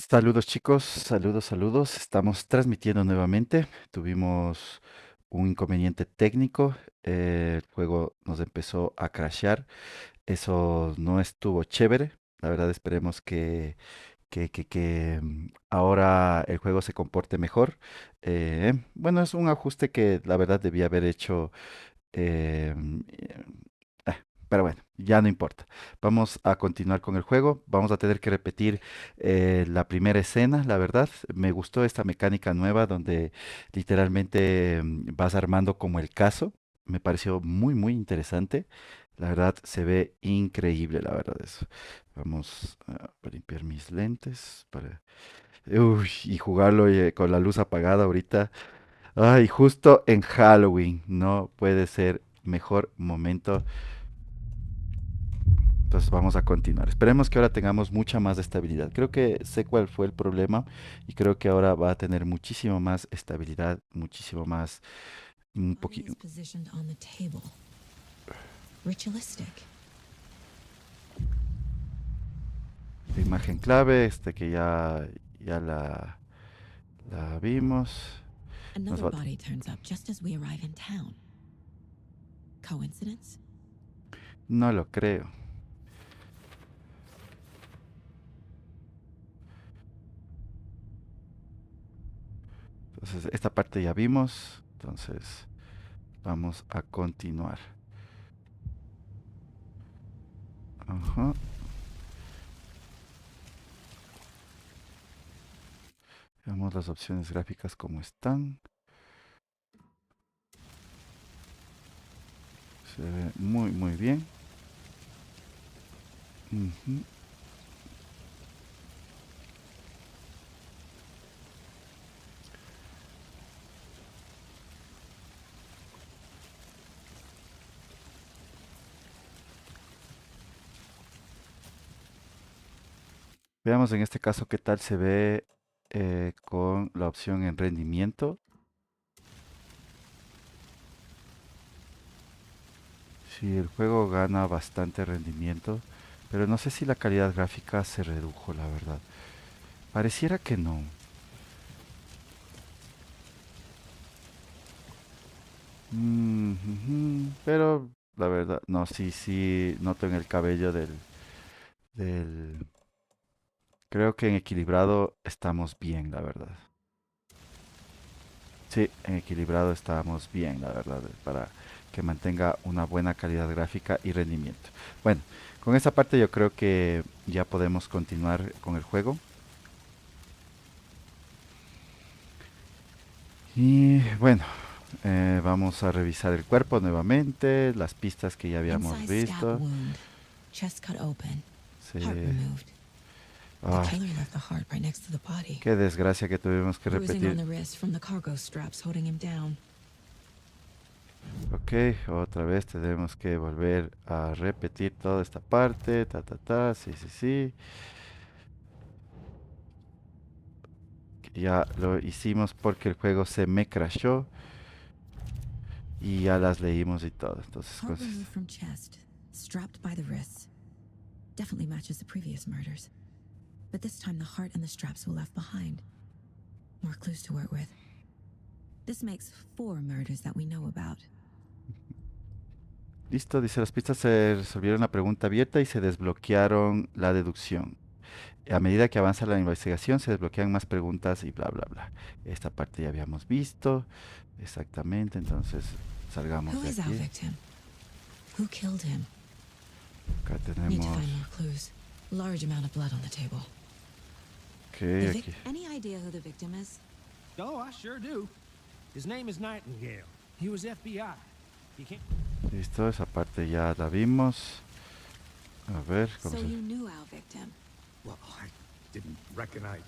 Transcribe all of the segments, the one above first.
Saludos chicos, saludos, saludos. Estamos transmitiendo nuevamente. Tuvimos un inconveniente técnico. El juego nos empezó a crashear. Eso no estuvo chévere. La verdad esperemos que ahora el juego se comporte mejor. Bueno, es un ajuste que la verdad debía haber hecho Em, eh, ah, pero bueno, ya no importa. Vamos a continuar con el juego. Vamos a tener que repetir la primera escena, la verdad. Me gustó esta mecánica nueva donde literalmente vas armando como el caso. Me pareció muy, muy interesante. La verdad, se ve increíble, la verdad, eso. Vamos a limpiar mis lentes para... Uy, y jugarlo con la luz apagada ahorita. Ay, justo en Halloween, no puede ser mejor momento. Entonces vamos a continuar. Esperemos que ahora tengamos mucha más estabilidad. Creo que sé cuál fue el problema y creo que ahora va a tener muchísimo más estabilidad, muchísimo más, un Body poquito. is positioned on the table. Ritualistic. Imagen clave, que ya la vimos. Nos Another va- body turns up just as we arrive in town. Coincidence? no lo creo. Entonces, esta parte ya vimos. Entonces, vamos a continuar. Ajá. Veamos las opciones gráficas como están. Se ve muy, muy bien. Ujú. Veamos en este caso qué tal se ve con la opción en rendimiento. Sí, el juego gana bastante rendimiento, pero no sé si la calidad gráfica se redujo, la verdad. Pareciera que no. Ujú, pero la verdad, no, sí, sí, noto en el cabello del... Creo que en equilibrado estamos bien, la verdad. Sí, en equilibrado estamos bien, la verdad, para que mantenga una buena calidad gráfica y rendimiento. Bueno, con esta parte yo creo que ya podemos continuar con el juego. Y bueno, vamos a revisar el cuerpo nuevamente, las pistas que ya habíamos Incised stab visto. wound. Chest cut open. Heart Sí. removed. The Ah, killer left the heart right next to the body. qué desgracia que tuvimos que Bruising on repetir. the wrist from the cargo straps holding him down. Ok, otra vez tenemos que volver a repetir toda esta parte. Ta, ta, ta. Sí, sí, sí. Ya lo hicimos porque el juego se me crashó y ya las leímos y todo. Entonces, Heart removed from chest. Strapped by the wrists. Definitely matches the previous murders. But this time the heart and the straps were left behind. More clues to work with. This makes 4 murders that we know about. listo, dice las pistas se resolvieron la pregunta abierta y se desbloquearon la deducción. A medida que avanza la investigación se desbloquean más preguntas y bla, bla, bla. Esta parte ya habíamos visto. Exactamente, entonces salgamos Who de is our aquí. victim? Who killed him? Acá Need to tenemos... find more clues. Large amount of blood on the table. Ok, aquí. Any idea who the victim is? Oh, I sure do. His name is Nightingale. He was FBI. He can't. Listo, esa parte ya la vimos. A ver, ¿cómo So se...? you knew our victim. Well, I didn't recognize.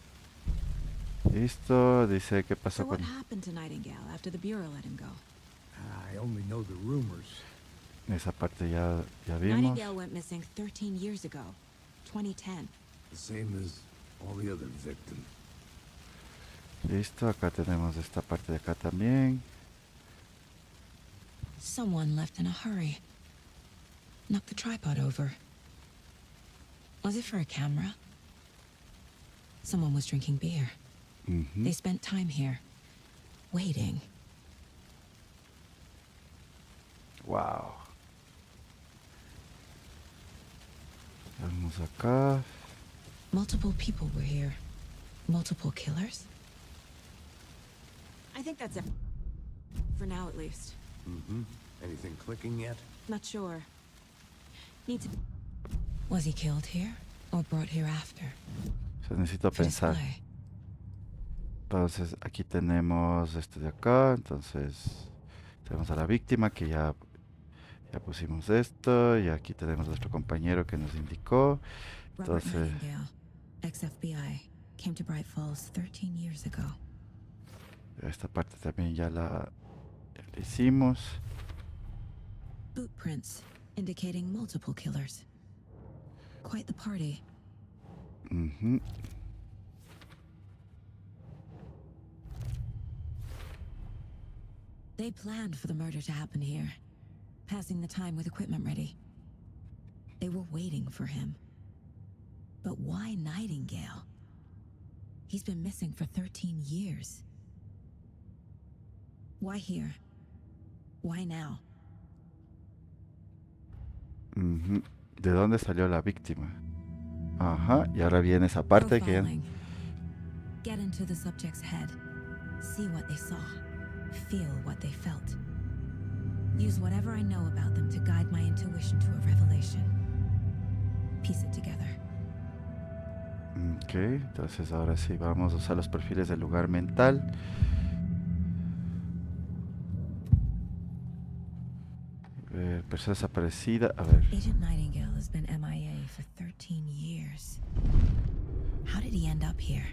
Listo, dice qué So pasó what con... happened to Nightingale after the Bureau let him go? I only know the rumors. Esa parte ya vimos. Nightingale went missing 13 years ago, 2010. The same as all the other victims. Listo, acá tenemos esta parte de acá también. Someone left in a hurry. Knocked the tripod over. Was it for a camera? Someone was drinking beer. Ujú. They spent time here, waiting. Wow. Vamos acá. Multiple people were here. Multiple killers? I think that's it. For now, at least. Mm-hmm. Anything clicking yet? Not sure. Need to... Was he killed here? Or brought here after? Se necesito For pensar. display. Entonces aquí tenemos esto de acá. Entonces tenemos a la víctima que ya pusimos esto. Y aquí tenemos a nuestro compañero que nos indicó. Robert Entonces Nightingale, ex-FBI, came to Bright Falls 13 years ago. esta parte también ya la hicimos. Boot prints indicating multiple killers. Quite the party. Ujú. They planned for the murder to happen here, passing the time with equipment ready. They were waiting for him. But why Nightingale? He's been missing for 13 years. Why here? Why now? Ujú. ¿De dónde salió la víctima? Ajá, y ahora viene esa parte que... Profiling. Get into the subject's head. See what they saw. Feel what they felt. Use whatever I know about them to guide my intuition to a revelation. Piece it together. Ok, entonces ahora sí vamos a usar los perfiles del lugar mental. Persona desaparecida, a ver. Agent Nightingale has been MIA for 13 years. How did he end up here?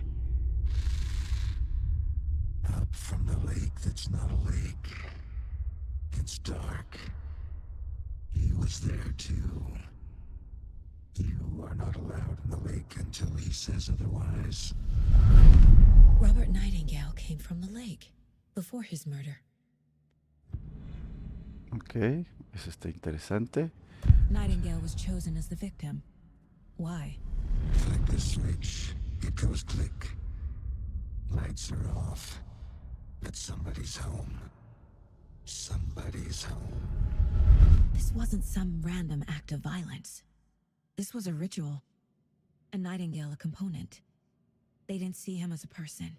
Up from the lake that's not a lake. It's dark. He was there too. You are not allowed in the lake until he says otherwise. Robert Nightingale came from the lake before his murder. Ok, eso está interesante. Nightingale was chosen as the victim. Why? Flick the switch. It goes click. Lights are off. But somebody's home. Somebody's home. This wasn't some random act of violence. This was a ritual. And Nightingale a component. They didn't see him as a person.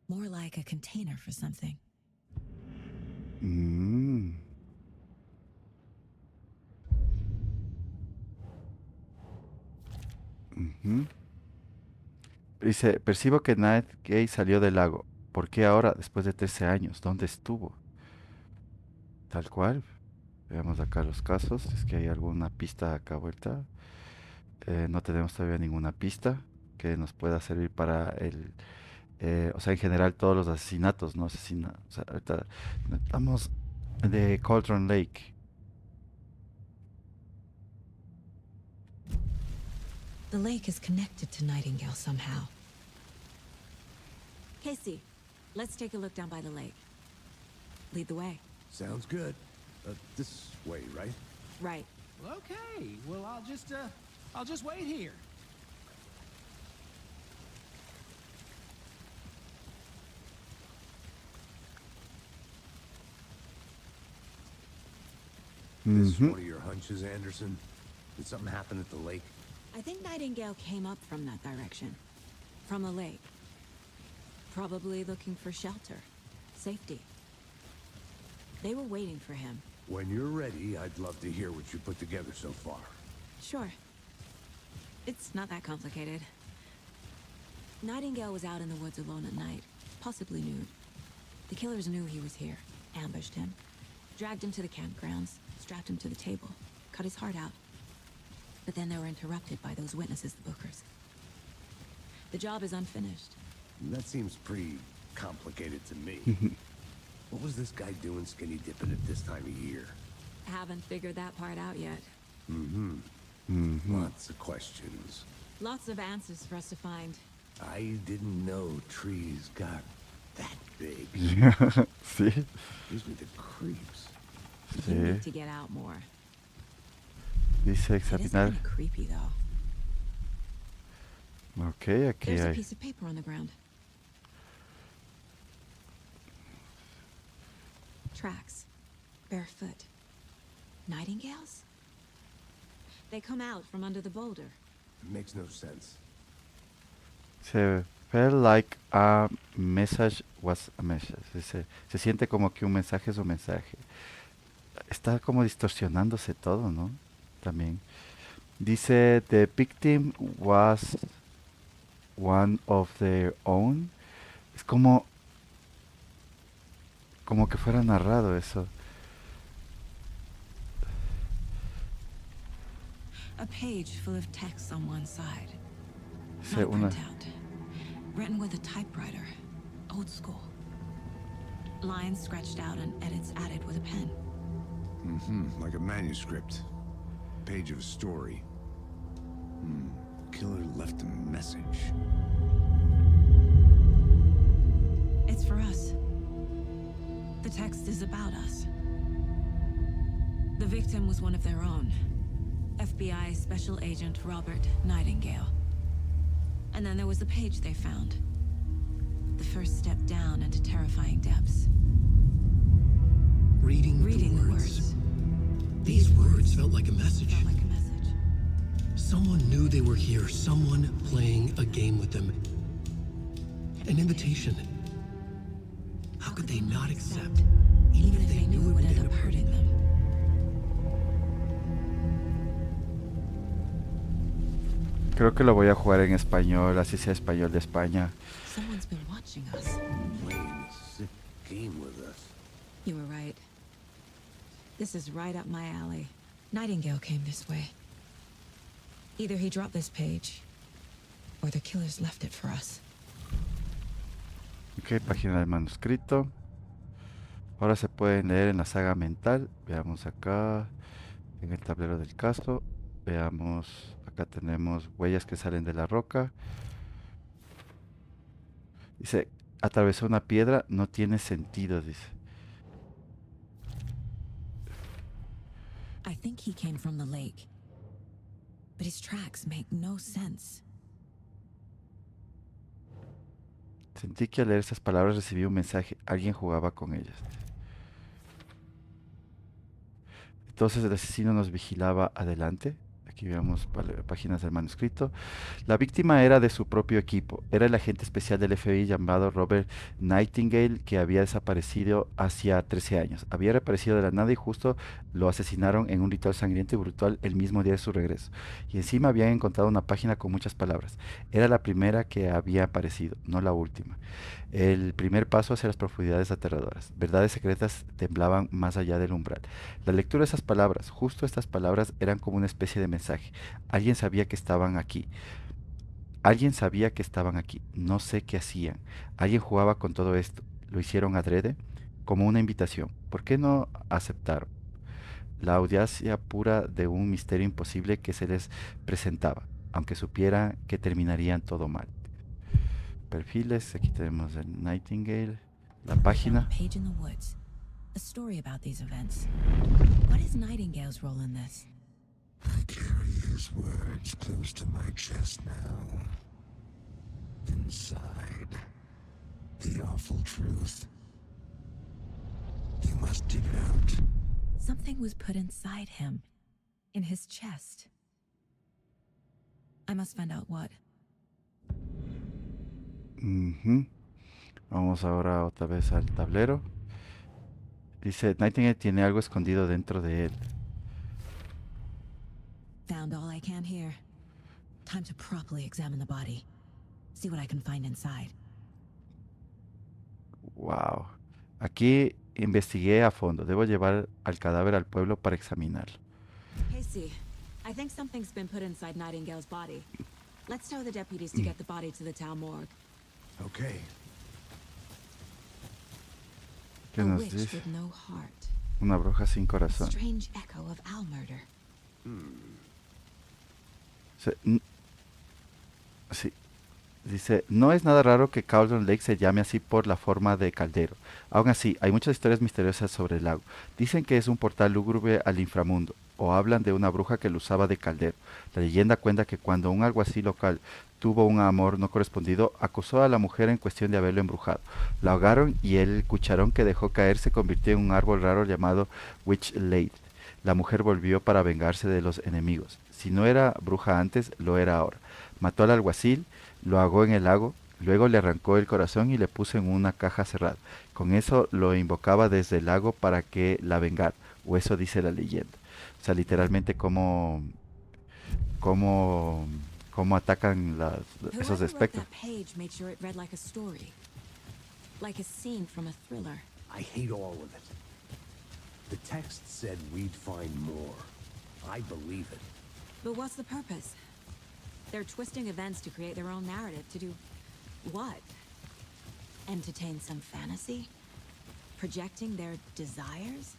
More like a container for something. Mm. Ujú. Dice, percibo que Night Gay salió del lago. ¿Por qué ahora, después de 13 años? ¿Dónde estuvo? Tal cual. Veamos acá los casos. Es que hay alguna pista acá vuelta. No tenemos todavía ninguna pista que nos pueda servir para el... o sea, en general todos los asesinatos, ¿no? O sea, ahorita estamos de Cauldron Lake. The lake is connected to Nightingale somehow. Casey, let's take a look down by the lake. Lead the way. Sounds good. This way, right? Right. Okay, well, I'll just wait here. This Ujú. one of your hunches, Anderson? Did something happen at the lake? I think Nightingale came up from that direction. From the lake. Probably looking for shelter. Safety. They were waiting for him. When you're ready, I'd love to hear what you put together so far. Sure. It's not that complicated. Nightingale was out in the woods alone at night, possibly nude. The killers knew he was here, ambushed him, dragged him to the campgrounds, strapped him to the table, cut his heart out. But then they were interrupted by those witnesses, the Bookers. The job is unfinished. That seems pretty complicated to me. What was this guy doing skinny dipping at this time of year? Haven't figured that part out yet. Mm-hmm. Ujú. Lots of questions. Lots of answers for us to find. I didn't know trees got that big. Sí, Gives me the creeps. You sí. need to get out more. Dice It is examinar. kind of creepy, though. Ok, aquí There's a hay. piece of paper on the ground. Tracks. Barefoot. Nightingales? They come out from under the boulder. It makes no sense. Se felt like a message was a message. Se siente como que un mensaje es un mensaje. Está como distorsionándose todo, ¿no? También. Dice, the victim was one of their own. Es como que fuera narrado eso. A page full of text on one side. Dice Not a una, printout. Written with a typewriter. Old school. Lines scratched out and edits added with a pen. Mm-hmm. Like a manuscript. Page of a story. Killer left a message. It's for us. The text is about us. The victim was one of their own. FBI Special Agent Robert Nightingale. And then there was the page they found. The first step down into terrifying depths. Reading Reading the words. words. These words felt like a message. Felt like a message. Someone knew they were here. Someone playing a game with them. An invitation. How could they not accept, even if they knew it would end up hurting them? creo que lo voy a jugar en español, así sea español de España. Someone's been watching us. Playing a sick game with us. You were right. This is right up my alley. Nightingale came this way. Either he dropped this page, or the killers left it for us. Ok, página del manuscrito. Ahora se pueden leer en la saga mental. Veamos acá, en el tablero del caso. Veamos, acá tenemos huellas que salen de la roca. Dice, atravesó una piedra, no tiene sentido, dice. I think he came from the lake. But his tracks make no sense. Sentí que al leer esas palabras recibí un mensaje. Alguien jugaba con ellas. Entonces el asesino nos vigilaba adelante. Aquí vemos páginas del manuscrito. La víctima era de su propio equipo. Era el agente especial del FBI llamado Robert Nightingale, que había desaparecido hacía 13 años. Había reaparecido de la nada y justo lo asesinaron en un ritual sangriento y brutal el mismo día de su regreso. Y encima habían encontrado una página con muchas palabras. Era la primera que había aparecido, no la última. El primer paso hacia las profundidades aterradoras. Verdades secretas temblaban más allá del umbral. La lectura de esas palabras, justo estas palabras, eran como una especie de mensaje. Alguien sabía que estaban aquí. Alguien sabía que estaban aquí. No sé qué hacían. Alguien jugaba con todo esto. Lo hicieron adrede, como una invitación. ¿Por qué no aceptaron? La audacia pura de un misterio imposible que se les presentaba, aunque supieran que terminarían todo mal. Perfiles, aquí tenemos el Nightingale, la página. A page in the woods. A story about these events. What is Nightingale's role in this? I carry his words close to my chest now. Inside, the awful truth. You must dig it out. Something was put inside him. In his chest. I must find out what. Ujú. Vamos ahora otra vez al tablero. Dice, Nightingale tiene algo escondido dentro de él. Found all I can here. Time to properly examine the body. See what I can find inside. Wow. Aquí investigué a fondo. Debo llevar al cadáver al pueblo para examinarlo. Casey, I think something's been put inside Nightingale's body. Let's tell the deputies to get the body to the town morgue. Okay. ¿Qué A nos witch dice? with no heart. Una bruja sin A corazón. strange echo of Al murder. Sí. Dice, no es nada raro que Cauldron Lake se llame así por la forma de caldero. Aún así, hay muchas historias misteriosas sobre el lago. Dicen que es un portal lúgubre al inframundo, o hablan de una bruja que lo usaba de caldero. La leyenda cuenta que cuando un alguacil local tuvo un amor no correspondido, acusó a la mujer en cuestión de haberlo embrujado. La ahogaron y el cucharón que dejó caer se convirtió en un árbol raro llamado Witch Lade. La mujer volvió para vengarse de los enemigos. Si no era bruja antes, lo era ahora. Mató al alguacil, lo ahogó en el lago, luego le arrancó el corazón y le puso en una caja cerrada. Con eso lo invocaba desde el lago para que la vengara, o eso dice la leyenda. O sea, literalmente cómo, cómo atacan esos Whoever wrote espectros. that page made sure it read like a story. Like a scene from a thriller. I hate all of it. The text said we'd find more. I believe it. But what's the purpose? They're twisting events to create their own narrative. To do what? Entertain some fantasy? Projecting their desires?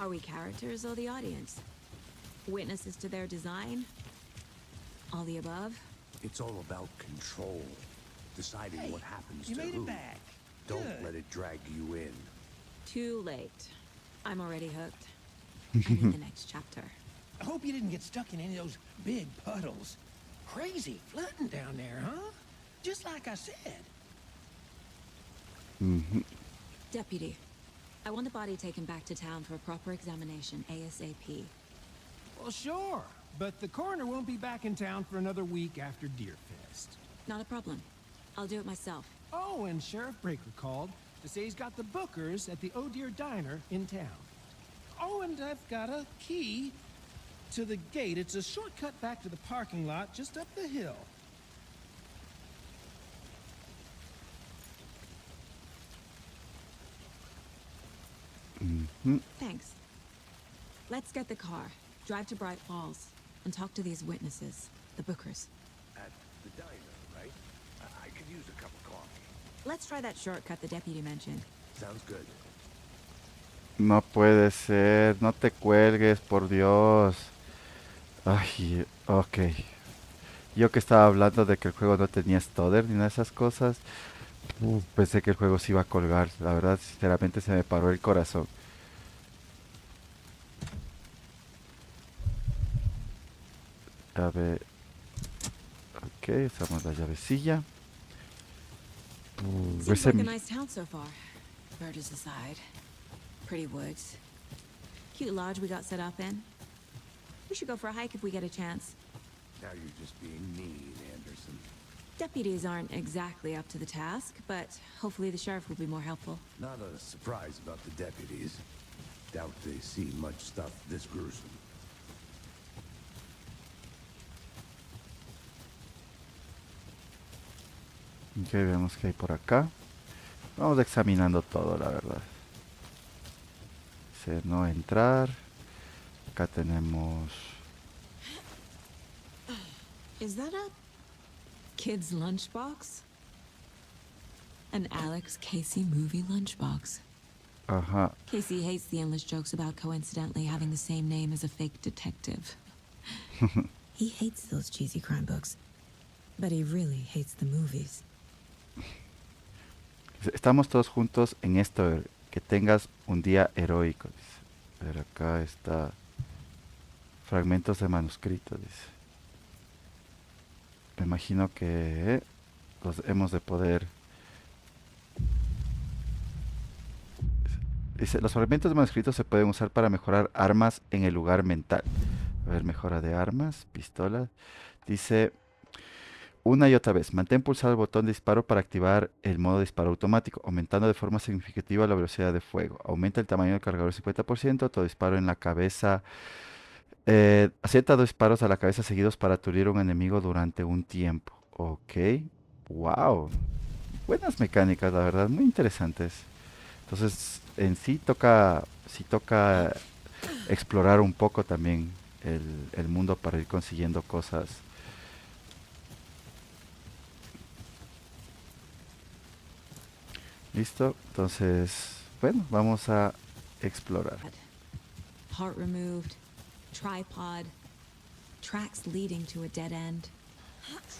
Are we characters or the audience? Witnesses to their design? All the above? It's all about control. Deciding Hey, what happens you to made who. it back. Don't Good. let it drag you in. Too late. I'm already hooked. I need the next chapter. I hope you didn't get stuck in any of those big puddles. Crazy flooding down there, huh? Just like I said. Ujú. Deputy, I want the body taken back to town for a proper examination, ASAP. Well, sure. But the coroner won't be back in town for another week after Deerfest. Not a problem. I'll do it myself. Oh, and Sheriff Breaker called to say he's got the bookers at the Oh Dear Diner in town. Oh, and I've got a key to the gate. It's a shortcut back to the parking lot just up the hill. Thanks. Let's get the car, drive to Bright Falls, and talk to these witnesses, the bookers. At the diner, right? I could use a cup of coffee. Let's try that shortcut the deputy mentioned. Sounds good. No puede ser, no te cuelgues, por Dios. Ay, ok. Yo que estaba hablando de que el juego no tenía stutter ni nada de esas cosas, pensé que el juego se iba a colgar. La verdad, sinceramente se me paró el corazón. A ver, ok, usamos la llavecilla. Seems like a nice town so far. Murders aside. Pretty woods. Cute lodge we got set up in. We should go for a hike if we get a chance. Now you're just being mean, Anderson. Deputies aren't exactly up to the task, but hopefully the sheriff will be more helpful. Not a surprise about the deputies. Doubt they see much stuff this gruesome. Ok, vemos que hay por acá. Vamos examinando todo, la verdad. Dice no entrar. Acá tenemos... Is that a kid's lunchbox? An Alex Casey movie lunchbox. Ajá. Casey hates the endless jokes about coincidentally having the same name as a fake detective. He hates those cheesy crime books, but he really hates the movies. Estamos todos juntos en esto. Que tengas un día heroico. Dice. A ver, acá está. Fragmentos de manuscrito, dice. Me imagino que los hemos de poder. Dice, los fragmentos de manuscrito se pueden usar para mejorar armas en el lugar mental. A ver, mejora de armas, pistolas. Dice, una y otra vez, mantén pulsado el botón de disparo para activar el modo disparo automático, aumentando de forma significativa la velocidad de fuego. Aumenta el tamaño del cargador 50%, todo disparo en la cabeza. Acierta 2 disparos a la cabeza seguidos para aturdir a un enemigo durante un tiempo. Ok, wow. Buenas mecánicas, la verdad, muy interesantes. Entonces, en sí toca explorar un poco también el mundo para ir consiguiendo cosas. Listo, entonces, bueno, vamos a explorar. Heart removed, tripod, tracks leading to a dead end.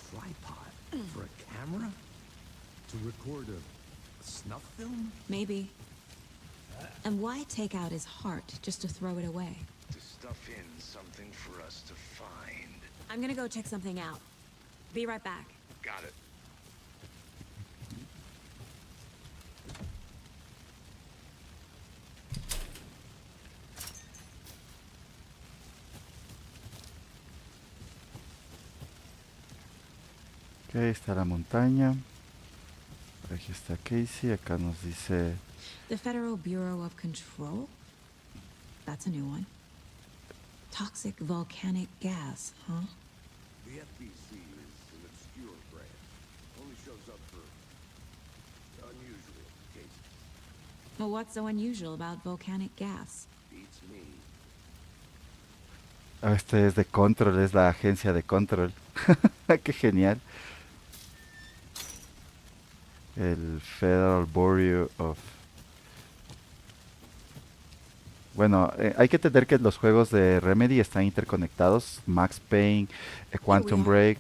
Tripod for a camera? To record a snuff film? Maybe. And why take out his heart just to throw it away? To stuff in something for us to find. I'm gonna go check something out. Be right back. Got it. Ok, está la montaña. Aquí está Casey. Acá nos dice... The Federal Bureau of Control? That's a new one. Toxic volcanic gas, huh? The FBC is an obscure brand. Only shows up for unusual cases. Well, what's so unusual about volcanic gas? Beats me. Ah, este es de Control, es la agencia de Control. Qué genial. El Federal Bureau of... Bueno, hay que entender que los juegos de Remedy están interconectados. Max Payne, Quantum Break,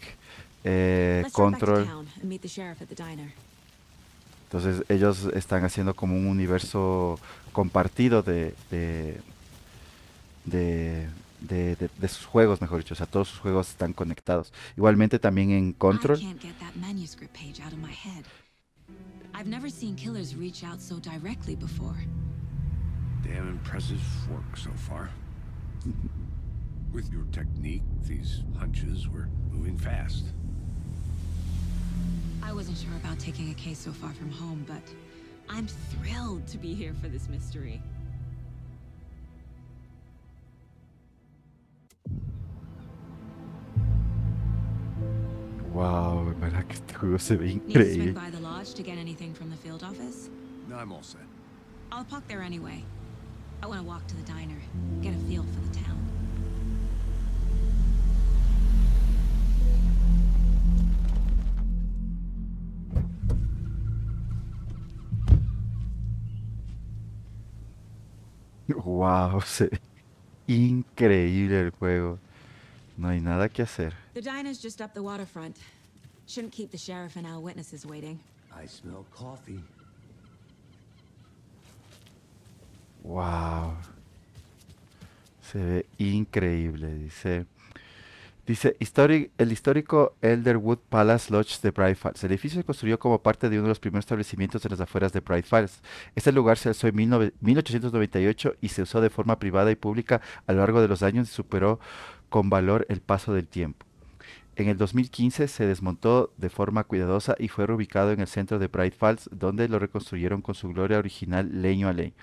Let's drive back to Control. town and meet the sheriff at the diner. Entonces ellos están haciendo como un universo compartido de, de sus juegos, mejor dicho. O sea, todos sus juegos están conectados. Igualmente también en I Control. can't get that manuscript page out of my head. I've never seen killers reach out so directly before. Damn impressive work so far. With your technique, these hunches were moving fast. I wasn't sure about taking a case so far from home, but I'm thrilled to be here for this mystery. Wow, verdad que este juego se ve Need to swing increíble. by the lodge to get anything from the field office? No, I'm all set. I'll park there anyway. I want to walk to the diner, get a feel for the town. Wow, se ve increíble el juego. No hay nada que hacer. The diner's just up the waterfront. Shouldn't keep the sheriff and our witnesses waiting. I smell coffee. Wow. Se ve increíble, dice el histórico Elderwood Palace Lodge de Bright Falls. El edificio se construyó como parte de uno de los primeros establecimientos en las afueras de Bright Falls. Este lugar se alzó en 1898 y se usó de forma privada y pública a lo largo de los años y superó con valor el paso del tiempo. En el 2015 se desmontó de forma cuidadosa y fue reubicado en el centro de Bright Falls, donde lo reconstruyeron con su gloria original leño a leño.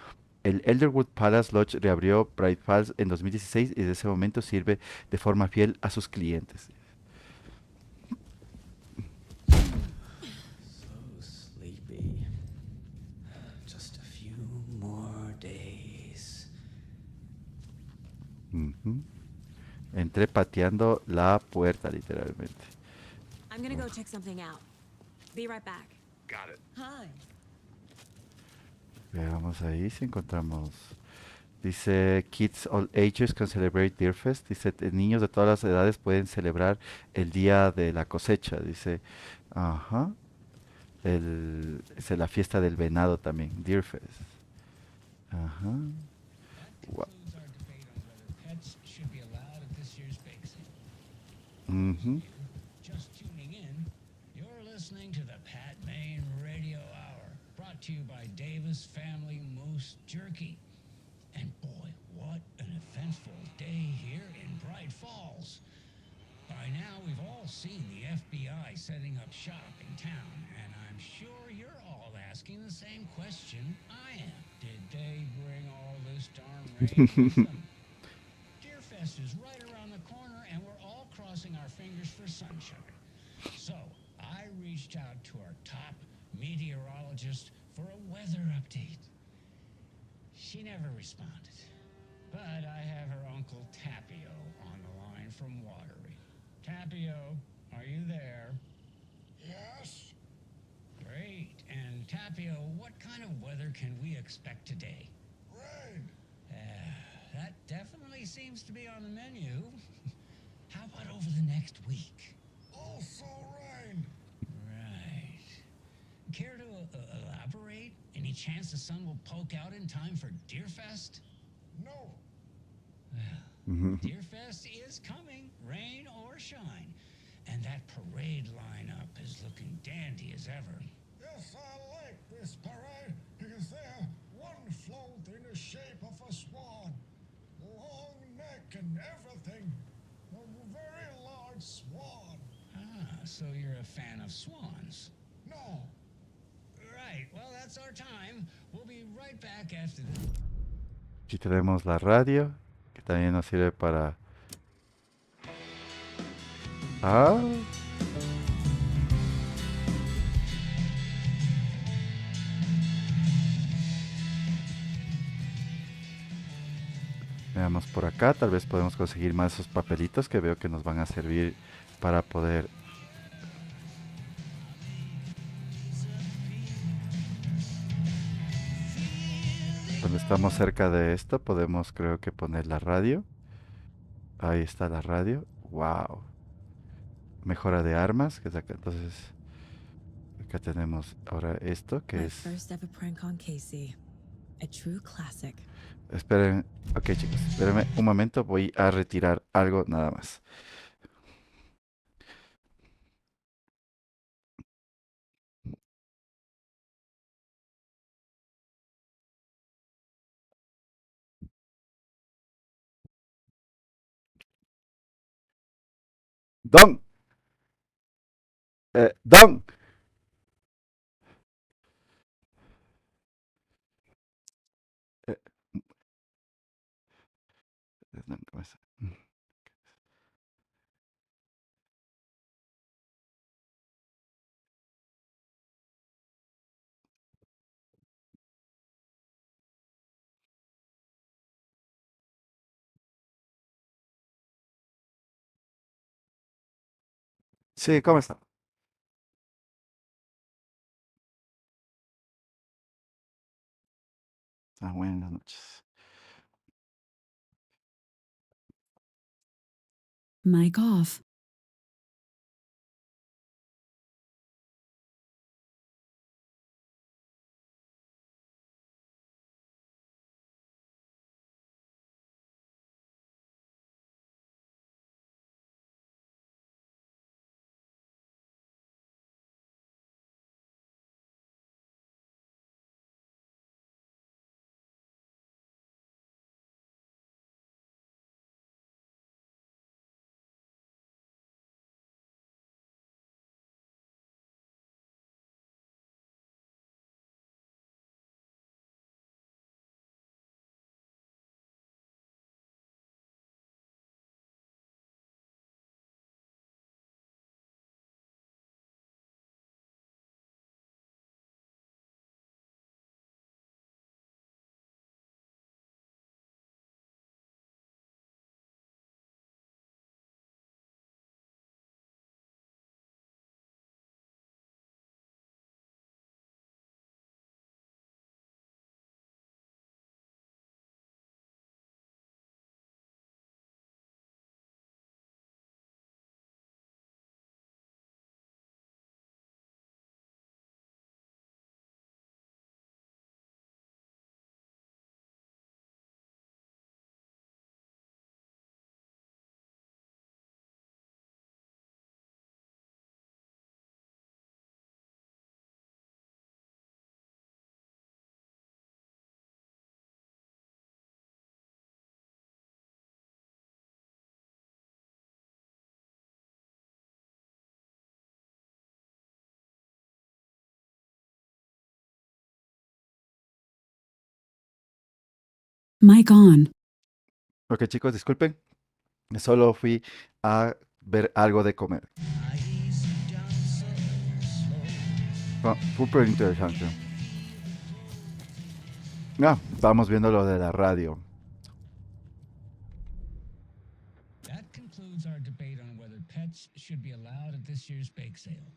El Elderwood Palace Lodge reabrió Bright Falls en 2016 y desde ese momento sirve de forma fiel a sus clientes. So sleepy. Just a few more days. Ujú. Entré pateando la puerta, literalmente. I'm gonna go check something out. Be right back. Got it. Hi. Veamos ahí si encontramos. Dice, Kids all ages can celebrate Deer Fest. Dice, niños de todas las edades pueden celebrar el día de la cosecha. Dice, ajá. Es la fiesta del venado también, Deer Fest. Ajá. Gua- Concludes our debate on whether pets should be allowed at this year's bake sale. Ujú. Just tuning in, you're listening to the Pat Main Radio Hour, brought to you by Davis Family Moose Jerky. And boy, what an eventful day here in Bright Falls. By now, we've all seen the FBI setting up shop in town, and I'm sure you're all asking the same question I am. Did they bring all this darn rain with them? Deerfest is right around the corner, and we're all crossing our fingers for sunshine. So, I reached out to our top meteorologist for a weather update. She never responded. But I have her Uncle Tapio on the line from Watery. Tapio, are you there? Yes. Great. And Tapio, what kind of weather can we expect today? Rain. That definitely seems to be on the menu. How about over the next week? Also rain. Right. Care to elaborate? Any chance the sun will poke out in time for Deerfest? No. Well, Deerfest is coming, rain or shine. And that parade lineup is looking dandy as ever. Yes, I like this parade because they're one float in the shape of a swan. Long neck and everything. A very large swan. Ah, so you're a fan of swans. No, Right, well, that's our time. We'll be right back after this. Aquí tenemos la radio, que también nos sirve para... Ah, veamos por acá, tal vez podemos conseguir más esos papelitos que veo que nos van a servir para poder... Cuando estamos cerca de esto, podemos creo que poner la radio. Ahí está la radio. Wow. Mejora de armas, que es acá. Entonces, acá tenemos ahora esto, que My es... first ever prank on Casey. A true classic. Esperen, ok chicos, espérenme un momento, voy a retirar algo nada más. Don, Don. Eh, no, ¿cómo es? Sí, ¿cómo está? Ah, buenas noches. Mic off. Mic on. Ok chicos, disculpen, solo fui a ver algo de comer. Ah, súper interesante. Ah, estábamos viendo lo de la radio. That concludes our debate on whether pets should be allowed at this year's bake sale.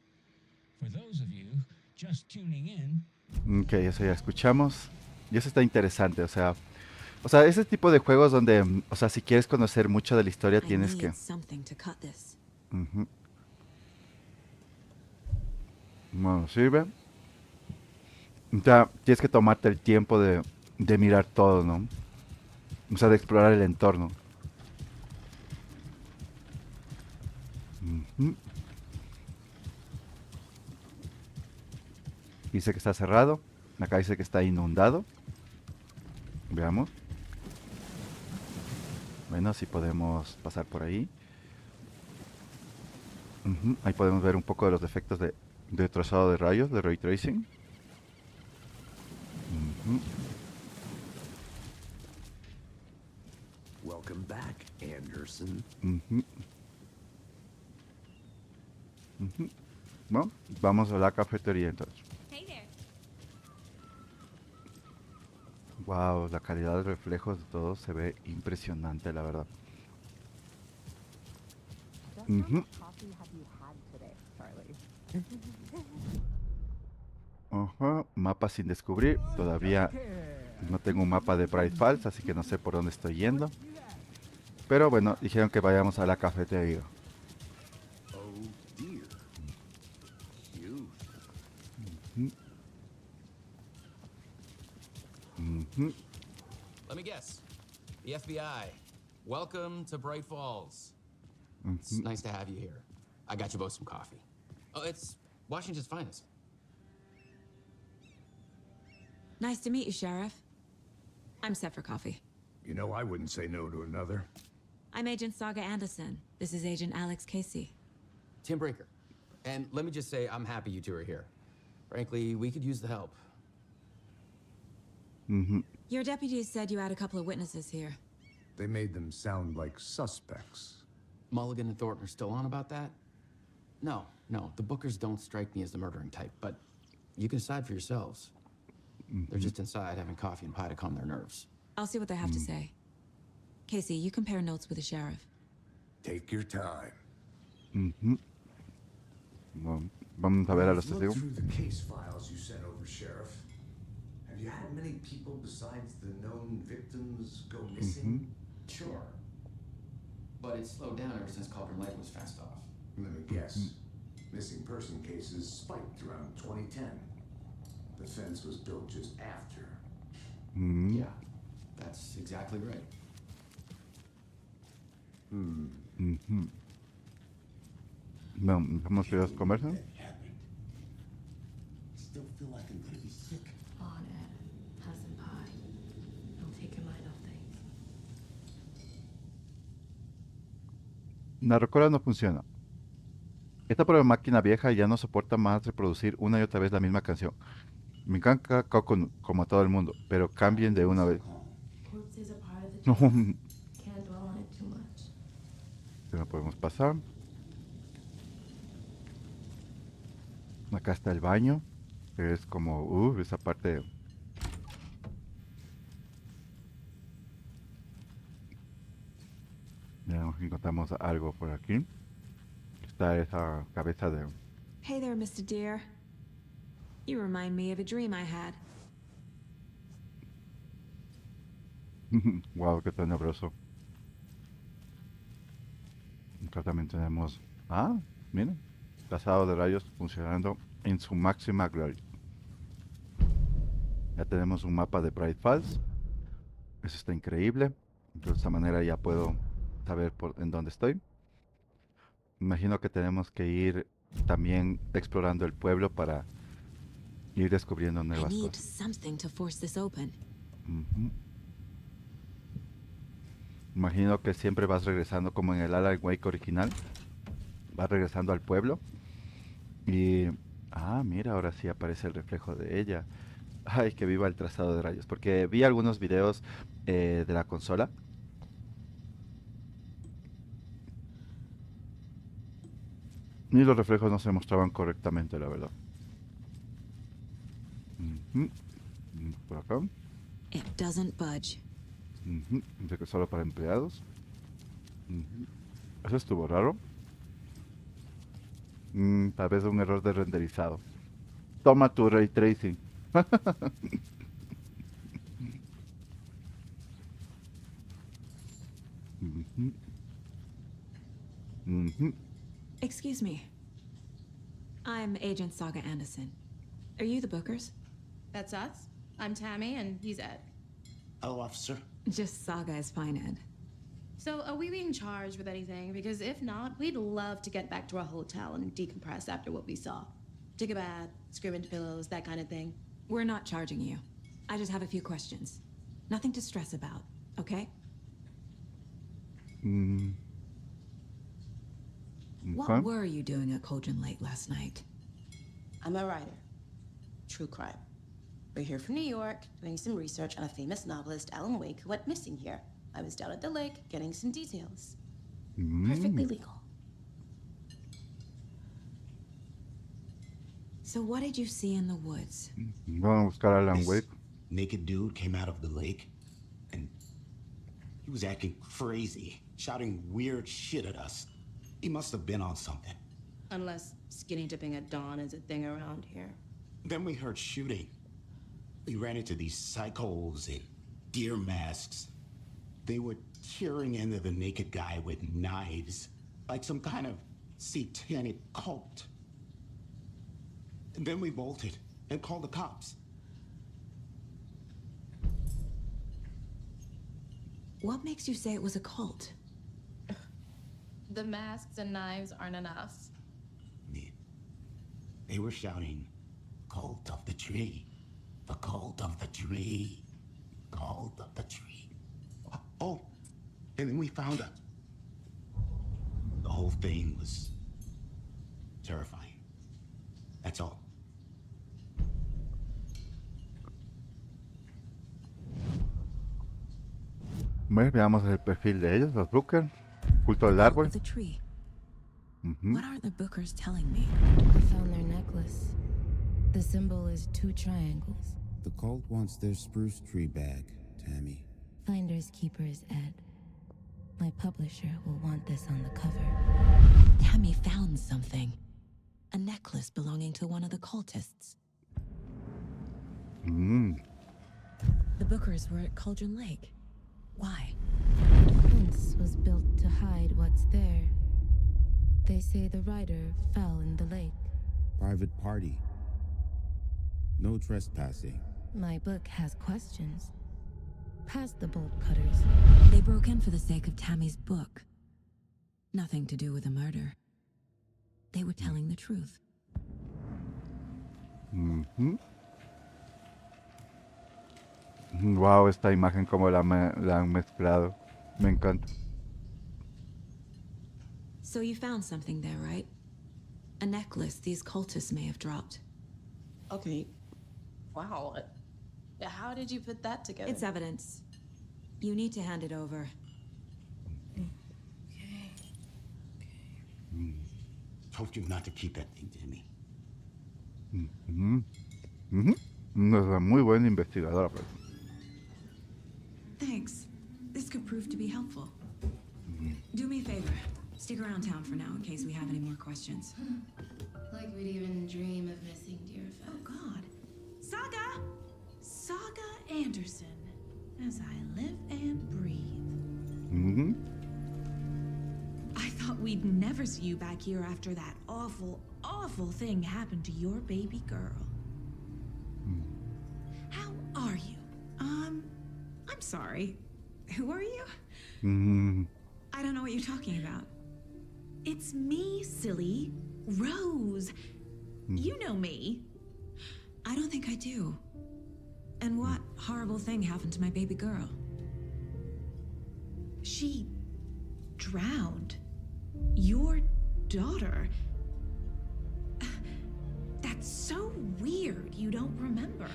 For those of you just tuning in, Ok, eso ya escuchamos. Y eso está interesante, o sea, ese tipo de juegos donde, o sea, si quieres conocer mucho de la historia I tienes que... need something to cut this. Ujú. Bueno, sirve. O sea, tienes que tomarte el tiempo de mirar todo, ¿no? O sea, de explorar el entorno. Ujú. Dice que está cerrado. Acá dice que está inundado. Veamos. Bueno, si podemos pasar por ahí. Ujú. Ahí podemos ver un poco de los efectos de trazado de rayos, de ray tracing. Ujú. Welcome back, Anderson. Ujú. Ujú. Bueno, vamos a la cafetería entonces. Hey there. Wow, la calidad de reflejos de todo se ve impresionante, la verdad. Ujú. Ajá, mapa sin descubrir. Todavía no tengo un mapa de Bright Falls, así que no sé por dónde estoy yendo. Pero bueno, dijeron que vayamos a la cafetería. Oh dear. Cute. Ujú. Ujú. Let me guess. The FBI. Welcome to Bright Falls. It's Ujú. nice to have you here. I got you both some coffee. Oh, it's Washington's finest. Nice to meet you, Sheriff. I'm set for coffee. You know, I wouldn't say no to another. I'm Agent Saga Anderson. This is Agent Alex Casey. Tim Brinker. And let me just say, I'm happy you two are here. Frankly, we could use the help. Ujú. Your deputies said you had a couple of witnesses here. They made them sound like suspects. Mulligan and Thornton are still on about that? No, the Bookers don't strike me as the murdering type, but you can decide for yourselves. They're just inside having coffee and pie to calm their nerves. I'll see what they have to say. Casey, you compare notes with the sheriff. Take your time. Ujú. Bueno, vamos a ver a los I've looked testigos. through the case files you sent over, Sheriff. Have you had many people besides the known victims go missing? Sure. But it's slowed down ever since Cauldron Lake was fenced off. Let me guess. Missing person cases spiked around 2010. The fence was built just after. Mm. Yeah, that's exactly right. Ujú. Bueno, dejamos que ellos conversen. Still feel like I'm gonna be sick. On Ed, have some pie. Don't take your mind off things. La recorda no funciona. Esta prueba máquina vieja ya no soporta más reproducir una y otra vez la misma canción. Me encanta como a todo el mundo, pero cambien de una vez. Corpse is a part of the No, job. Can't dwell on it too much. no podemos pasar. Acá está el baño, que es como, esa parte. Ya encontramos algo por aquí. Está esa cabeza de... Hey there, Mr. Deer. You remind me of a dream I had. Wow, qué tenebroso. Acá también tenemos... Ah, miren. Trazado de rayos funcionando en su máxima gloria. Ya tenemos un mapa de Bright Falls. Eso está increíble. De esta manera ya puedo saber en dónde estoy. Imagino que tenemos que ir también explorando el pueblo para ir descubriendo I nuevas need cosas. something to force this open. Ujú. Imagino que siempre vas regresando como en el Alan Wake original. Vas regresando al pueblo. Y... Ah, mira, ahora sí aparece el reflejo de ella. Ay, que viva el trazado de rayos. Porque vi algunos videos de la consola. Y los reflejos no se mostraban correctamente, la verdad. Ujú. Por acá. It doesn't budge. Ujú. Dice que solo para empleados. Ujú. Eso estuvo raro. Tal vez un error de renderizado. Toma tu ray tracing. Ujú. Ujú. Excuse me. I'm Agent Saga Anderson. Are you the Bookers? That's us. I'm Tammy, and he's Ed. Hello, officer. Just Saga is fine, Ed. So, are we being charged with anything? Because if not, we'd love to get back to our hotel and decompress after what we saw. Take a bath, scream into pillows, that kind of thing. We're not charging you. I just have a few questions. Nothing to stress about, okay? Mm, What okay. were you doing at Cauldron Lake last night? I'm a writer. True crime. We're here from New York, doing some research on a famous novelist, Alan Wake, who went missing here. I was down at the lake, getting some details. Perfectly legal. So what did you see in the woods? Vamos a buscar a Alan This Wake. naked dude came out of the lake, and he was acting crazy, shouting weird shit at us. He must have been on something. Unless skinny dipping at dawn is a thing around here. Then we heard shooting. We ran into these psychos in deer masks. They were tearing into the naked guy with knives, like some kind of satanic cult. And then we bolted and called the cops. What makes you say it was a cult? The masks and knives aren't enough. They were shouting, "Cult of the tree, the cult of the tree, cult of the tree." Oh, and then we found out. The whole thing was terrifying. That's all. Bueno, veamos el perfil de ellos, los Booker. Culto del Cult árbol. of the tree. Ujú. What are the Bookers telling me? I found their necklace. The symbol is 2 triangles. The cult wants their spruce tree back, Tammy. Finders keepers, Ed. My publisher will want this on the cover. Tammy found something. A necklace belonging to one of the cultists. The Bookers were at Cauldron Lake. Why? The fence was built to hide what's there. They say the rider fell in the lake. Private party. No trespassing. My book has questions. Past the bolt cutters. They broke in for the sake of Tammy's book. Nothing to do with the murder. They were telling the truth. Wow, esta imagen como la han mezclado. Me encanta. So you found something there, right? A necklace these cultists may have dropped. Okay. Wow. How did you put that together? It's evidence. You need to hand it over. Told you not to keep that thing, Tammy. Una muy buena investigadora. Pues. Thanks. This could prove to be helpful. Do me a favor. Stick around town for now in case we have any more questions. Like we'd even dream of missing deer fest. Oh, God. Saga! Saga Anderson. As I live and breathe. I thought we'd never see you back here after that awful, awful thing happened to your baby girl. How are you? I'm sorry. Who are you? I don't know what you're talking about. It's me, silly. Rose. You know me. I don't think I do. And what horrible thing happened to my baby girl? She drowned. Your daughter. That's so weird you don't remember.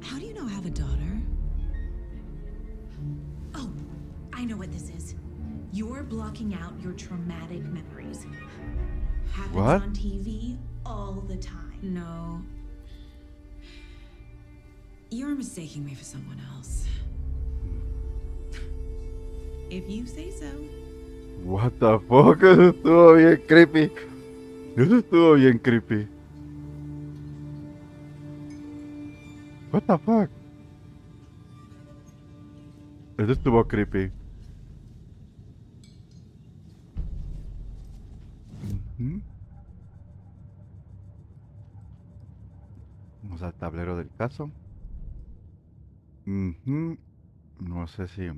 How do you know I have a daughter? Oh, I know what this is. You're blocking out your traumatic memories. Happens What? on TV all the time. No. You're mistaking me for someone else. If you say so. What the fuck? Eso estuvo bien creepy. Eso estuvo bien creepy. What the fuck? Eso estuvo creepy. Vamos al tablero del caso. No sé si...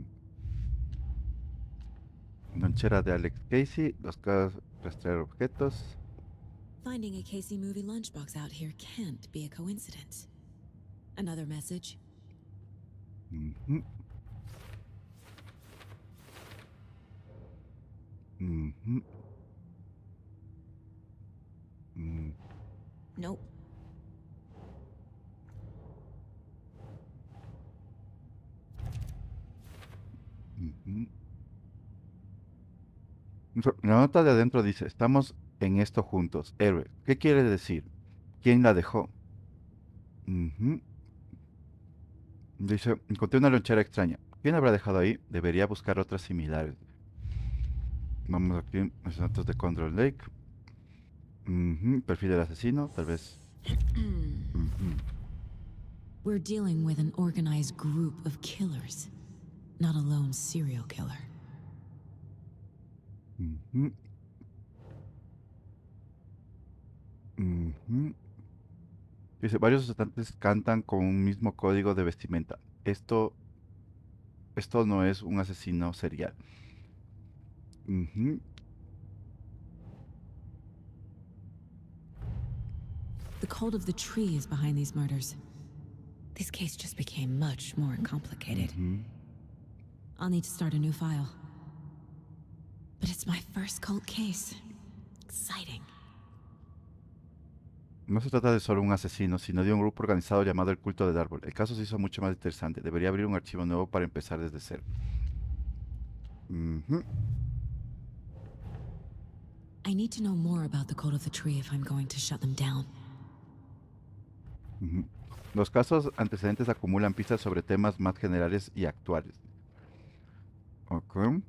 Lonchera de Alex Casey. Los casos rastrear objetos. Finding a Casey movie lunchbox out here can't be a coincidence. Another message? Ujú. Ujú. Mm. Nope. Ujú. La nota de adentro dice, estamos en esto juntos. Héroe. ¿Qué quiere decir? ¿Quién la dejó? Ujú. Dice, encontré una lonchera extraña. ¿Quién habrá dejado ahí? Debería buscar otras similares. Vamos aquí, los datos de Control Lake. Ujú, perfil del asesino, tal vez. Ujú. We're dealing with an organized group of killers, not a lone serial killer. Ujú. Ujú. Dice, varios asaltantes cantan con un mismo código de vestimenta. Esto no es un asesino serial. Ujú. The cult of the tree is behind these murders. This case just became much more complicated. Ujú. I'll need to start a new file. But it's my first cult case. Exciting. No se trata de solo un asesino, sino de un grupo organizado llamado el culto del árbol. El caso se hizo mucho más interesante. Debería abrir un archivo nuevo para empezar desde cero. Ujú. I need to know more about the cult of the tree if I'm going to shut them down. Ujú. Los casos antecedentes acumulan pistas sobre temas más generales y actuales. Ok.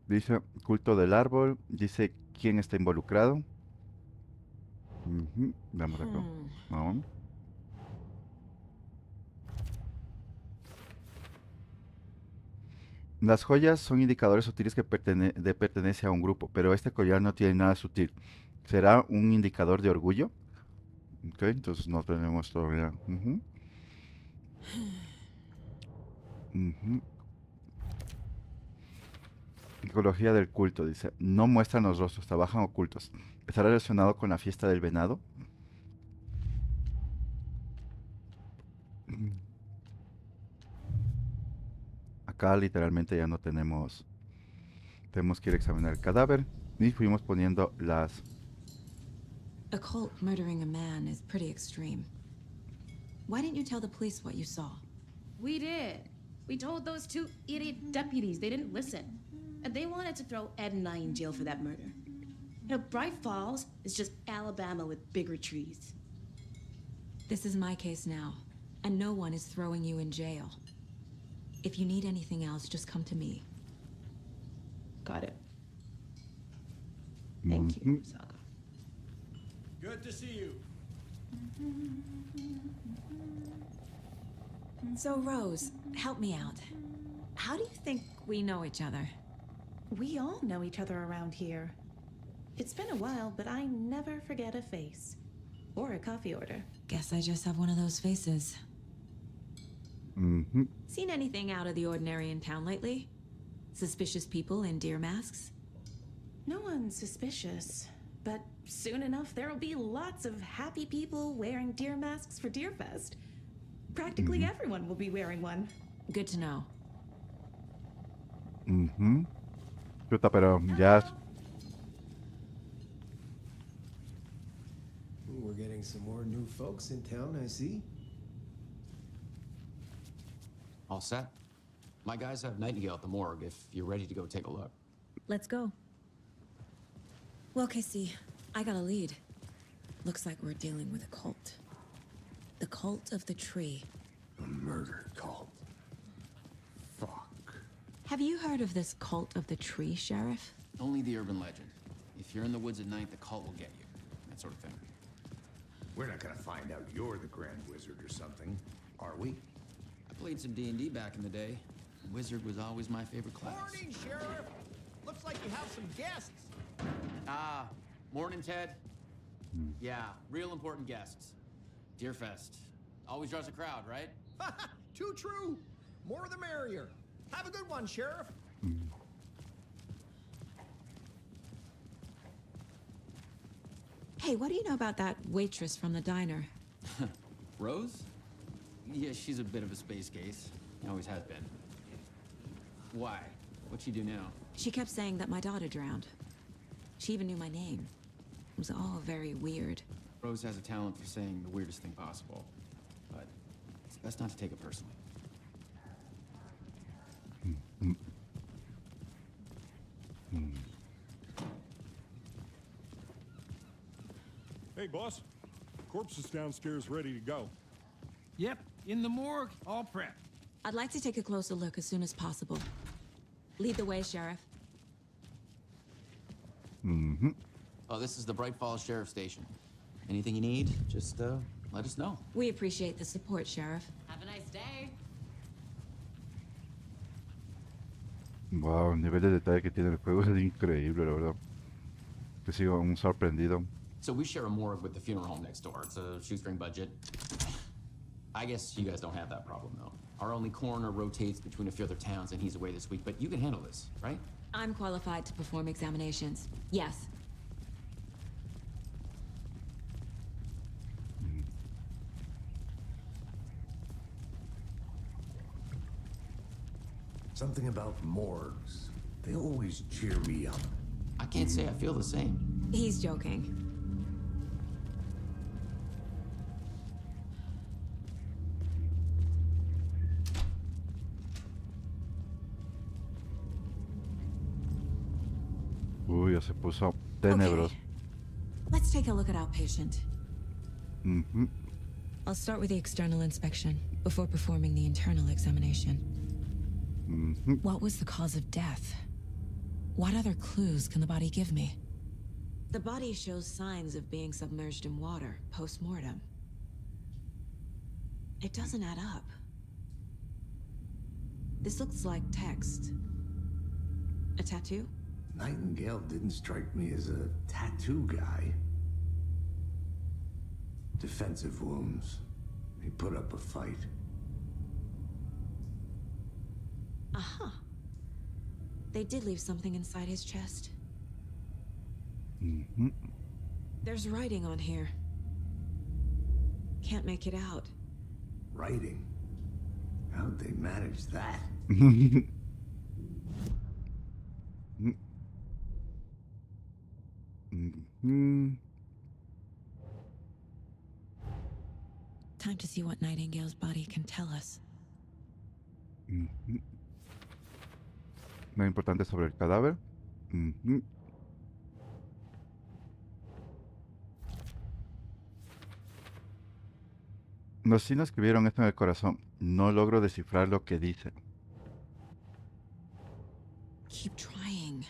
Dice culto del árbol. Dice quién está involucrado. Ujú. Veamos acá. No. Las joyas son indicadores sutiles que pertenece a un grupo, pero este collar no tiene nada sutil. ¿Será un indicador de orgullo? Ok, entonces no tenemos todavía. Ujú. Ujú. Psicología del culto, dice. No muestran los rostros, trabajan ocultos. ¿Está relacionado con la fiesta del venado? Mm. Acá literalmente ya no tenemos. Tenemos que ir a examinar el cadáver. Y fuimos poniendo las. A cult murdering a man is pretty extreme. Why didn't you tell the police what you saw? We did. We told those two idiot deputies. They didn't listen. And they wanted to throw Ed and I in jail for that murder. You know, Bright Falls is just Alabama with bigger trees. This is my case now, and no one is throwing you in jail. If you need anything else, just come to me. Got it. Thank you, Saga. Good to see you. So, Rose, help me out. How do you think we know each other? We all know each other around here. It's been a while, but I never forget a face. Or a coffee order. Guess I just have one of those faces. Ujú. Seen anything out of the ordinary in town lately? Suspicious people in deer masks? No one's suspicious. But soon enough, there'll be lots of happy people wearing deer masks for Deerfest. Practically everyone will be wearing one. Good to know. Ujú. Chuta, pero ya. We're getting some more new folks in town, I see. All set? My guys have Nightingale at the morgue if you're ready to go take a look. Let's go. Well, Casey, I got a lead. Looks like we're dealing with a cult. The cult of the tree. A murder cult. Fuck. Have you heard of this cult of the tree, Sheriff? Only the urban legend. If you're in the woods at night, the cult will get you. That sort of thing. We're not gonna find out you're the Grand Wizard or something, are we? I played some D&D back in the day. Wizard was always my favorite class. Morning, Sheriff. Looks like you have some guests. Ah, morning, Ted. Yeah, real important guests. Deerfest. Always draws a crowd, right? Too true. More the merrier. Have a good one, Sheriff. Hey, what do you know about that waitress from the diner? Rose? Yeah, she's a bit of a space case. Always has been. Why? What'd she do now? She kept saying that my daughter drowned. She even knew my name. It was all very weird. Rose has a talent for saying the weirdest thing possible. But it's best not to take it personally. Hey, boss. Corpse is downstairs ready to go. Yep, in the morgue, all prepped. I'd like to take a closer look as soon as possible. Lead the way, Sheriff. Oh, this is the Bright Falls Sheriff Station. Anything you need, just let us know. We appreciate the support, Sheriff. Have a nice day. Wow, el nivel de detalle que tiene el juego es increíble, la verdad. Que sigo aún sorprendido. So we share a morgue with the funeral home next door. It's a shoestring budget. I guess you guys don't have that problem, though. Our only coroner rotates between a few other towns, and he's away this week, but you can handle this, right? I'm qualified to perform examinations. Yes. Something about morgues. They always cheer me up. I can't say I feel the same. He's joking. Uy, ya se puso tenebroso. Okay. Let's take a look at outpatient. I'll start with the external inspection before performing the internal examination. What was the cause of death? What other clues can the body give me? The body shows signs of being submerged in water post-mortem. It doesn't add up. This looks like text. A tattoo? Nightingale didn't strike me as a tattoo guy. Defensive wounds. He put up a fight. Aha. They did leave something inside his chest. There's writing on here. Can't make it out. Writing? How'd they manage that? Time to see what Nightingale's body can tell us. Lo importante sobre el cadáver. Los chinos escribieron esto en el corazón. No logro descifrar lo que dice. Keep trying.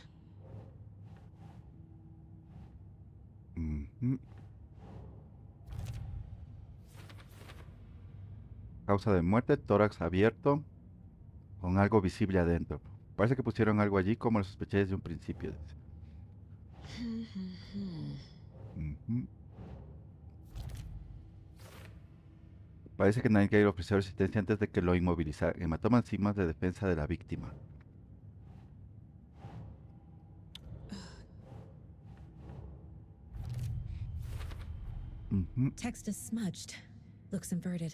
Causa de muerte, tórax abierto, con algo visible adentro. Parece que pusieron algo allí como lo sospeché desde un principio. Parece que Nightingale ofreció resistencia antes de que lo inmovilizaran. Hematoma enzimas de defensa de la víctima. Text is smudged. Looks inverted.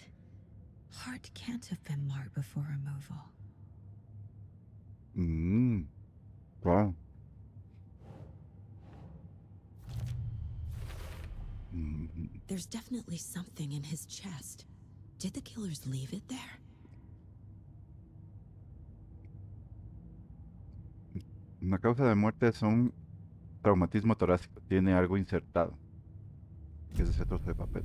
Heart can't have been marked before removal. Wow. There's definitely something in his chest. Did the killers leave it there? Una causa de muerte es un traumatismo torácico. Tiene algo insertado. Que es ese trozo de papel.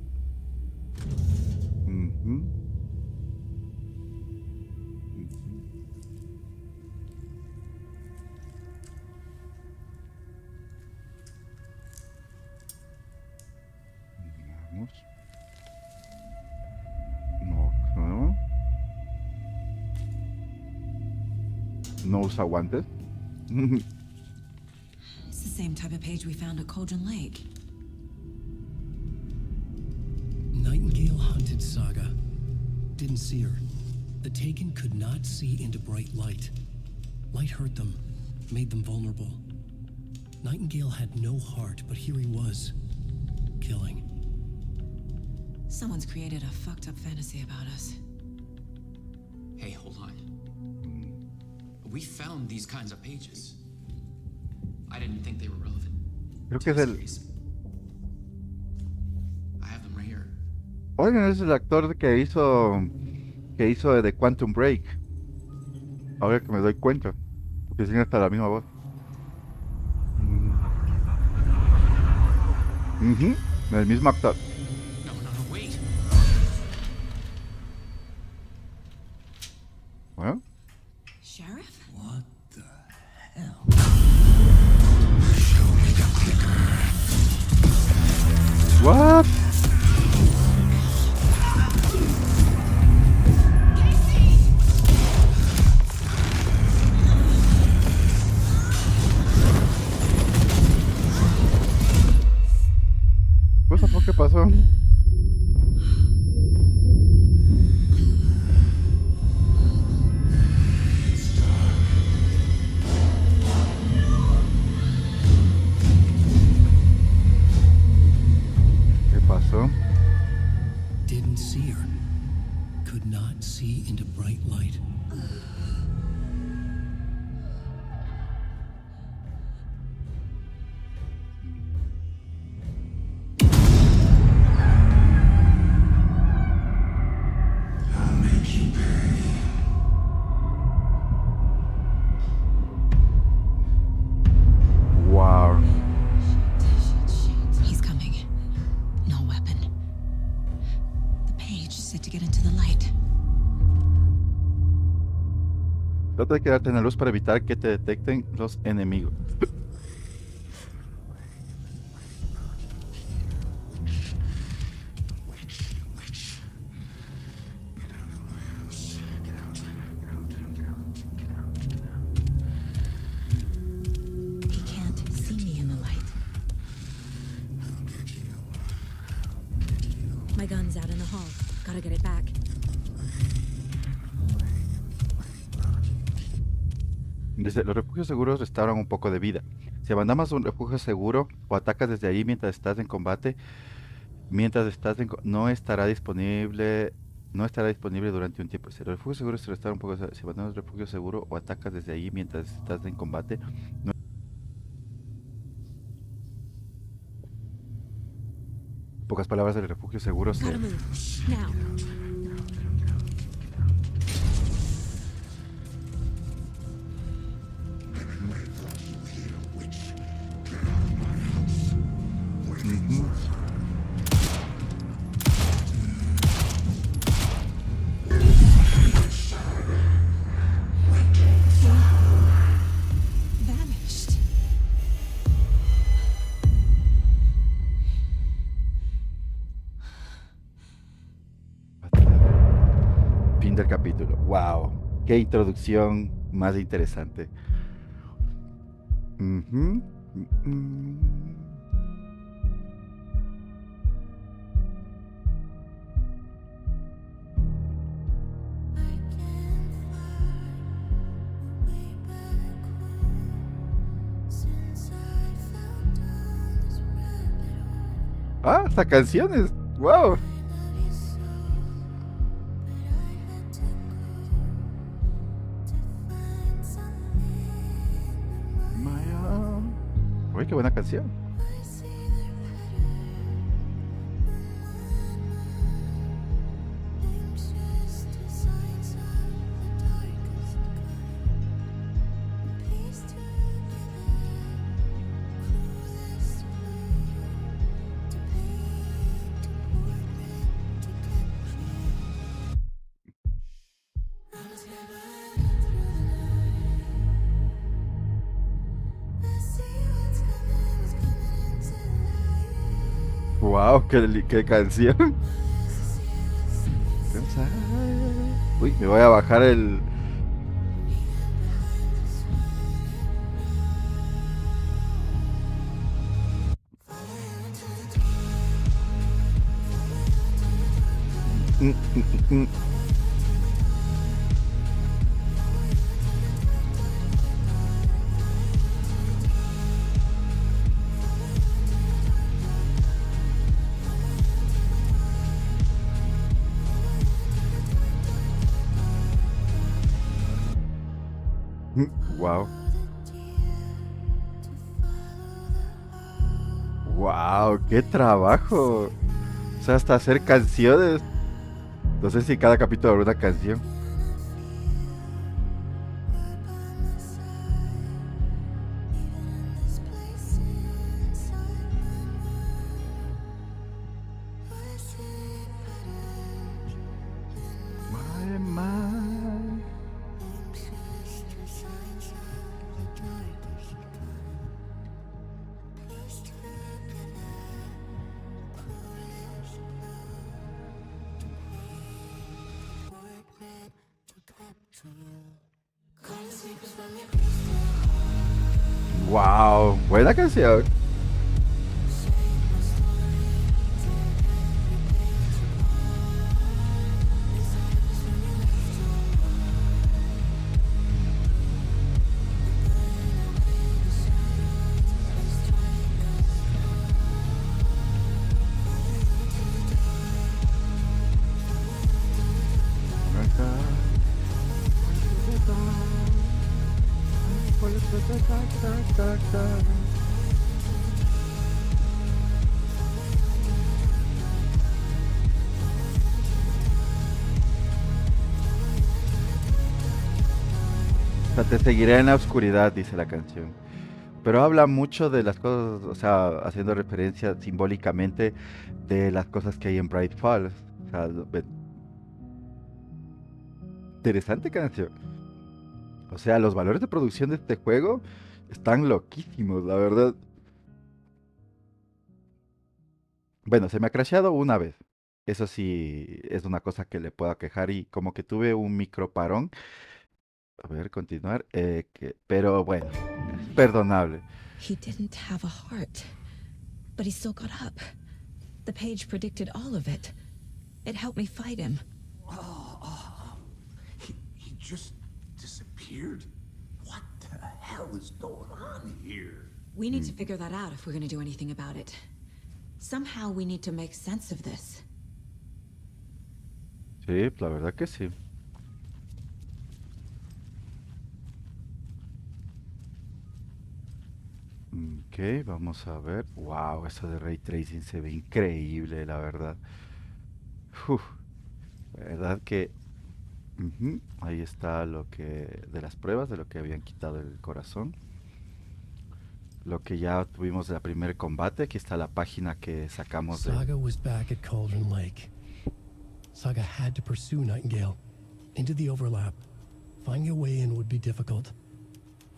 Vamos. No. No usa guantes. It's the same type of page we found at Cauldron Lake. Nightingale hunted Saga. Didn't see her. The Taken could not see into bright light. Light hurt them, made them vulnerable. Nightingale had no heart, but here he was. killing. Someone's created a fucked up fantasy about us. Hey, hold on. We found these kinds of pages. I didn't think they were relevant. Creo que es el... I have them right here. Oigan, es el actor que hizo The Quantum Break. Ahora que me doy cuenta, porque tiene hasta la misma voz. El mismo actor. No, wait. Bueno. Sheriff? What the hell? Show me the clicker. What? ¿Qué pasó? ¿Qué pasó? Didn't see her. Could not see into bright light. Wow. He's coming. No weapon. The page said to get into the light. Trata de quedarte en la luz para evitar que te detecten los enemigos. My gun's out in the hall. Gotta get it back. Dice, los refugios seguros restauran un poco de vida. Si abandonas un refugio seguro o atacas desde ahí mientras estás en combate, no estará disponible durante un tiempo. Si los refugios seguros se restauran un poco, si abandonas un refugio seguro o atacas desde ahí mientras estás en combate, no... Pocas palabras, del refugio seguro se... Fin del capítulo. Wow, qué introducción más interesante. Ah, hasta canciones. Wow. Uy, qué buena canción. Wow, qué canción. Uy, me voy a bajar el... Wow. Wow, qué trabajo. O sea, hasta hacer canciones. No sé si cada capítulo habrá una canción. My, my. Wow, buena canción. O sea, te seguiré en la oscuridad, dice la canción. Pero habla mucho de las cosas, o sea, haciendo referencia simbólicamente de las cosas que hay en Bright Falls. O sea, interesante canción. O sea, los valores de producción de este juego están loquísimos, la verdad. Bueno, se me ha crasheado una vez. Eso sí es una cosa que le puedo quejar y como que tuve un micro parón. A ver, continuar. Pero bueno, es perdonable. He didn't have a heart, but he still got up. The page predicted all of it. It helped me fight him. He just disappeared? What the hell is going on here? We need to figure that out if we're going to do anything about it. Somehow we need to make sense of this. Sí, la verdad que sí. Ok, vamos a ver. Wow, eso de Ray Tracing se ve increíble, la verdad. Uf, la verdad que ahí está lo que de las pruebas de lo que habían quitado el corazón. Lo que ya tuvimos de la primer combate. Aquí está la página que sacamos de. Saga was back at Cauldron Lake. Saga had to pursue Nightingale into the overlap. Finding a way in would be difficult.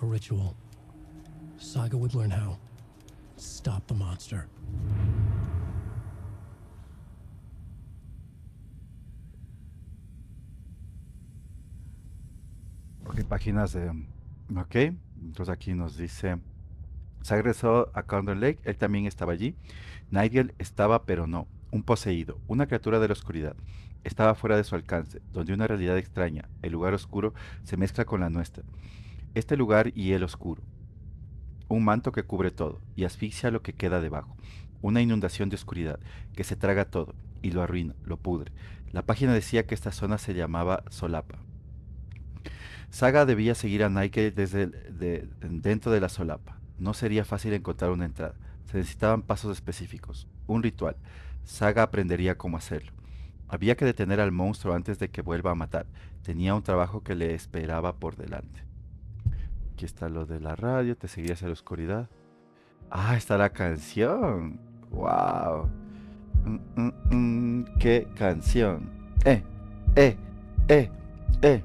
A ritual. Saga would learn how. Stop the monster. Ok, páginas de. Ok, entonces aquí nos dice. Se regresó a Condor Lake, él también estaba allí. Nigel estaba, pero no. Un poseído, una criatura de la oscuridad. Estaba fuera de su alcance, donde una realidad extraña, el lugar oscuro, se mezcla con la nuestra. Este lugar y el oscuro. Un manto que cubre todo y asfixia lo que queda debajo. Una inundación de oscuridad que se traga todo y lo arruina, lo pudre. La página decía que esta zona se llamaba Solapa. Saga debía seguir a Nike dentro de la solapa. No sería fácil encontrar una entrada. Se necesitaban pasos específicos, un ritual. Saga aprendería cómo hacerlo. Había que detener al monstruo antes de que vuelva a matar. Tenía un trabajo que le esperaba por delante. Aquí está lo de la radio, te seguirías a la oscuridad. Ah, está la canción. Wow. Qué canción. Eh, eh, eh, eh.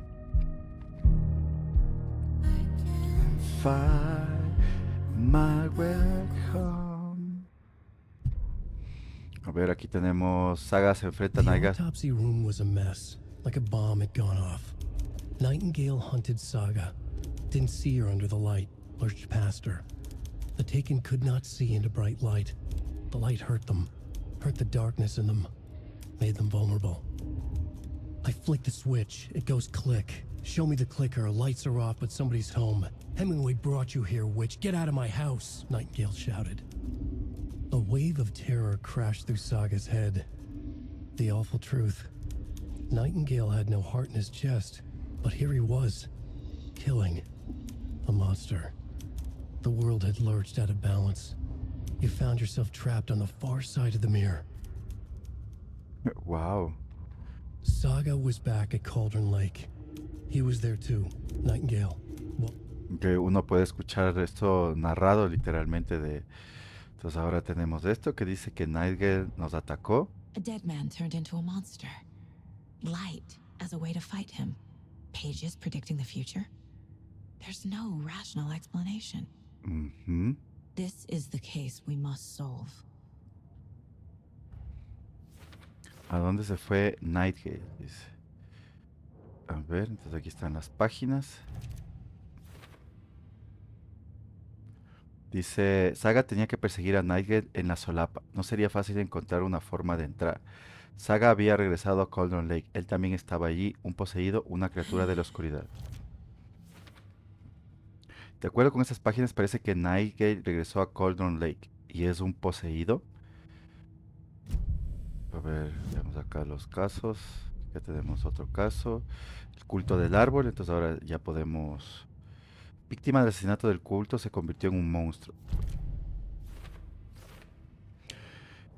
Find my way home. A ver, aquí tenemos Saga se enfrenta a The Naiga. autopsy room was a mess, like a bomb had gone off. Nightingale hunted Saga. Didn't see her under the light, lurched past her. The Taken could not see into bright light. The light hurt them, hurt the darkness in them, made them vulnerable. I flick the switch, it goes click. Show me the clicker, lights are off, but somebody's home. Hemingway brought you here, witch. Get out of my house, Nightingale shouted. A wave of terror crashed through Saga's head. The awful truth. Nightingale had no heart in his chest, but here he was. killing a monster. The world had lurched out of balance. You found yourself trapped on the far side of the mirror. Wow. Saga was back at Cauldron Lake. He was there too, Nightingale. Que uno puede escuchar esto narrado literalmente de... Entonces ahora tenemos esto que dice que Nightingale nos atacó. A dead man turned into a monster. Light as a way to fight him. Pages predicting the future. There's no rational explanation. Ujú. This is the case we must solve. ¿A dónde se fue Nightingale? Dice. A ver, entonces aquí están las páginas. Dice, Saga tenía que perseguir a Nightingale en la solapa. No sería fácil encontrar una forma de entrar. Saga había regresado a Cauldron Lake. Él también estaba allí, un poseído, una criatura de la oscuridad. De acuerdo con estas páginas, parece que Nightingale regresó a Cauldron Lake y es un poseído. A ver, veamos acá los casos. Ya tenemos otro caso. El culto del árbol. Entonces ahora ya podemos... Víctima del asesinato del culto se convirtió en un monstruo.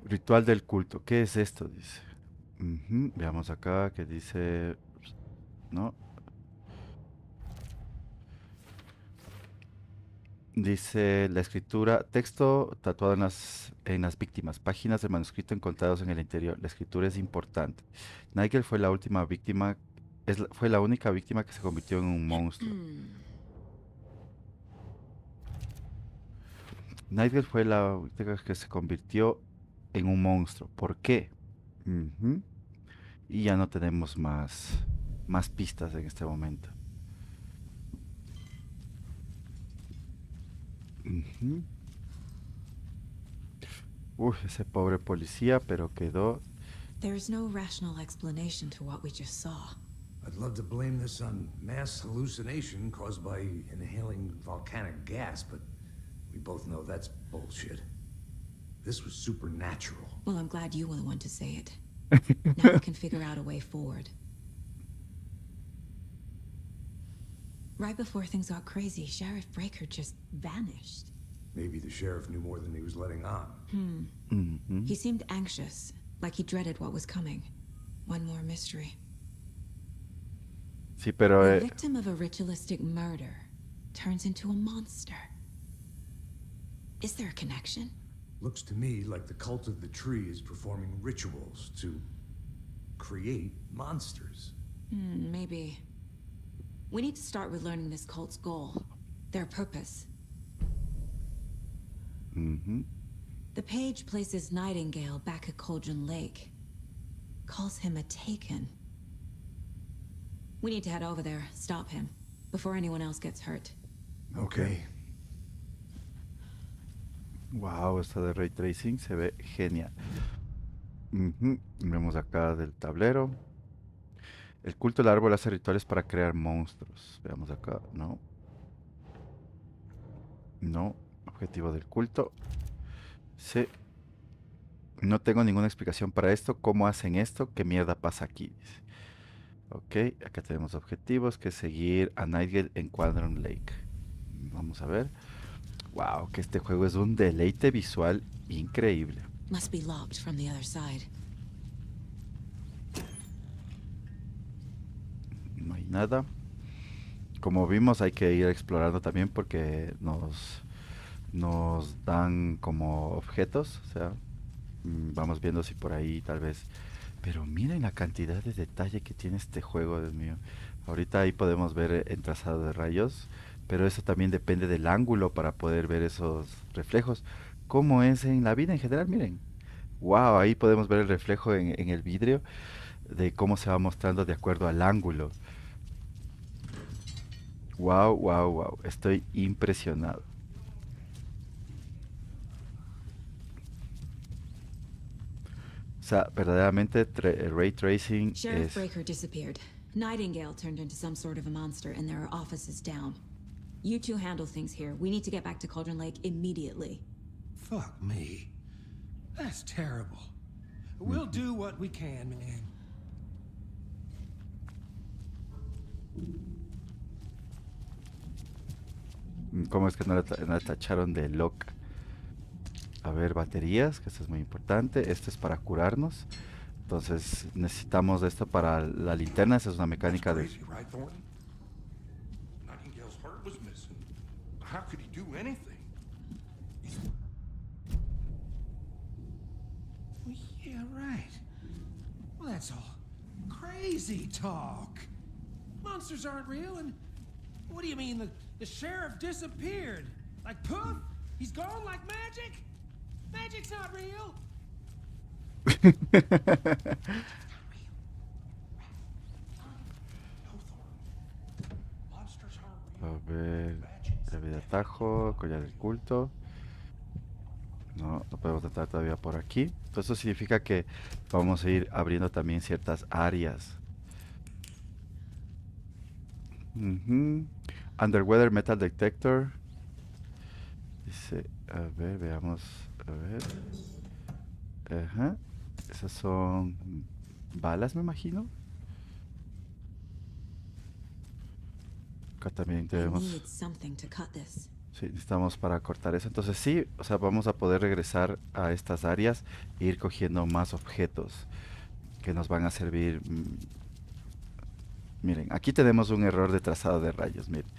Ritual del culto. ¿Qué es esto? Dice. Ujú, veamos acá que dice... No. Dice la escritura, texto tatuado en las víctimas, páginas del manuscrito encontrados en el interior. La escritura es importante. Nigel fue la última víctima, fue la única víctima que se convirtió en un monstruo. Nigel fue la última que se convirtió en un monstruo. ¿Por qué? Ujú. Y ya no tenemos más pistas en este momento. Ujú. Uy, ese pobre policía, pero quedó... There's no rational explanation to what we just saw. I'd love to blame this on mass hallucination caused by inhaling volcanic gas, but we both know that's bullshit. This was supernatural. Well, I'm glad you were the one to say it. Now we can figure out a way forward. Right before things got crazy, Sheriff Breaker just vanished. Maybe the sheriff knew more than he was letting on. Ujú. He seemed anxious, like he dreaded what was coming. One more mystery. Sí, pero... The victim of a ritualistic murder turns into a monster. Is there a connection? Looks to me like the cult of the tree is performing rituals to create monsters. Maybe. We need to start with learning this cult's goal, their purpose. Ujú. The page places Nightingale back at Cauldron Lake. Calls him a taken. We need to head over there, stop him, before anyone else gets hurt. Okay. Wow, esto de Ray Tracing se ve genial. Ujú. Vemos acá del tablero. El culto del árbol hace rituales para crear monstruos. Veamos acá, no. No. Objetivo del culto. Sí. No tengo ninguna explicación para esto. ¿Cómo hacen esto? ¿Qué mierda pasa aquí? Dice. Ok, acá tenemos objetivos, que es seguir a Nightingale en Cauldron Lake. Vamos a ver. Wow, que este juego es un deleite visual increíble. Must be locked from the other side. No hay nada. Como vimos, hay que ir explorando también porque nos dan como objetos. O sea, vamos viendo si por ahí tal vez... Pero miren la cantidad de detalle que tiene este juego, Dios mío. Ahorita ahí podemos ver el trazado de rayos, pero eso también depende del ángulo para poder ver esos reflejos. Como es en la vida en general, miren. Wow, ahí podemos ver el reflejo en el vidrio de cómo se va mostrando de acuerdo al ángulo. Wow, wow, wow. Estoy impresionado. O sea, verdaderamente Ray Tracing Sheriff es... Breaker disappeared. Nightingale turned into some sort of a monster, and there are offices down. You two handle things here. We need to get back to Cauldron Lake immediately. Fuck me. That's terrible. We'll do what we can, man. ¿Cómo es que no la tacharon de loca? A ver, baterías, que esto es muy importante. Esto es para curarnos. Entonces necesitamos esto para la linterna. Esa es una mecánica de... Crazy, right, Thornton? Nightingale's heart was missing. How could he do anything? Well, yeah, right. Well, that's all crazy talk. Monsters aren't real, and what do you mean the sheriff disappeared? Like poof? He's gone like magic? Magic's not real. A ver, llave de atajo, collar del culto. No, no podemos entrar todavía por aquí. Entonces eso significa que vamos a ir abriendo también ciertas áreas. Underweather Metal Detector. Dice, a ver, veamos. A ver. Ajá. Esas son balas, me imagino. Acá también tenemos... Sí, necesitamos para cortar eso. Entonces sí, o sea, vamos a poder regresar a estas áreas e ir cogiendo más objetos que nos van a servir. Miren, aquí tenemos un error de trazado de rayos, miren.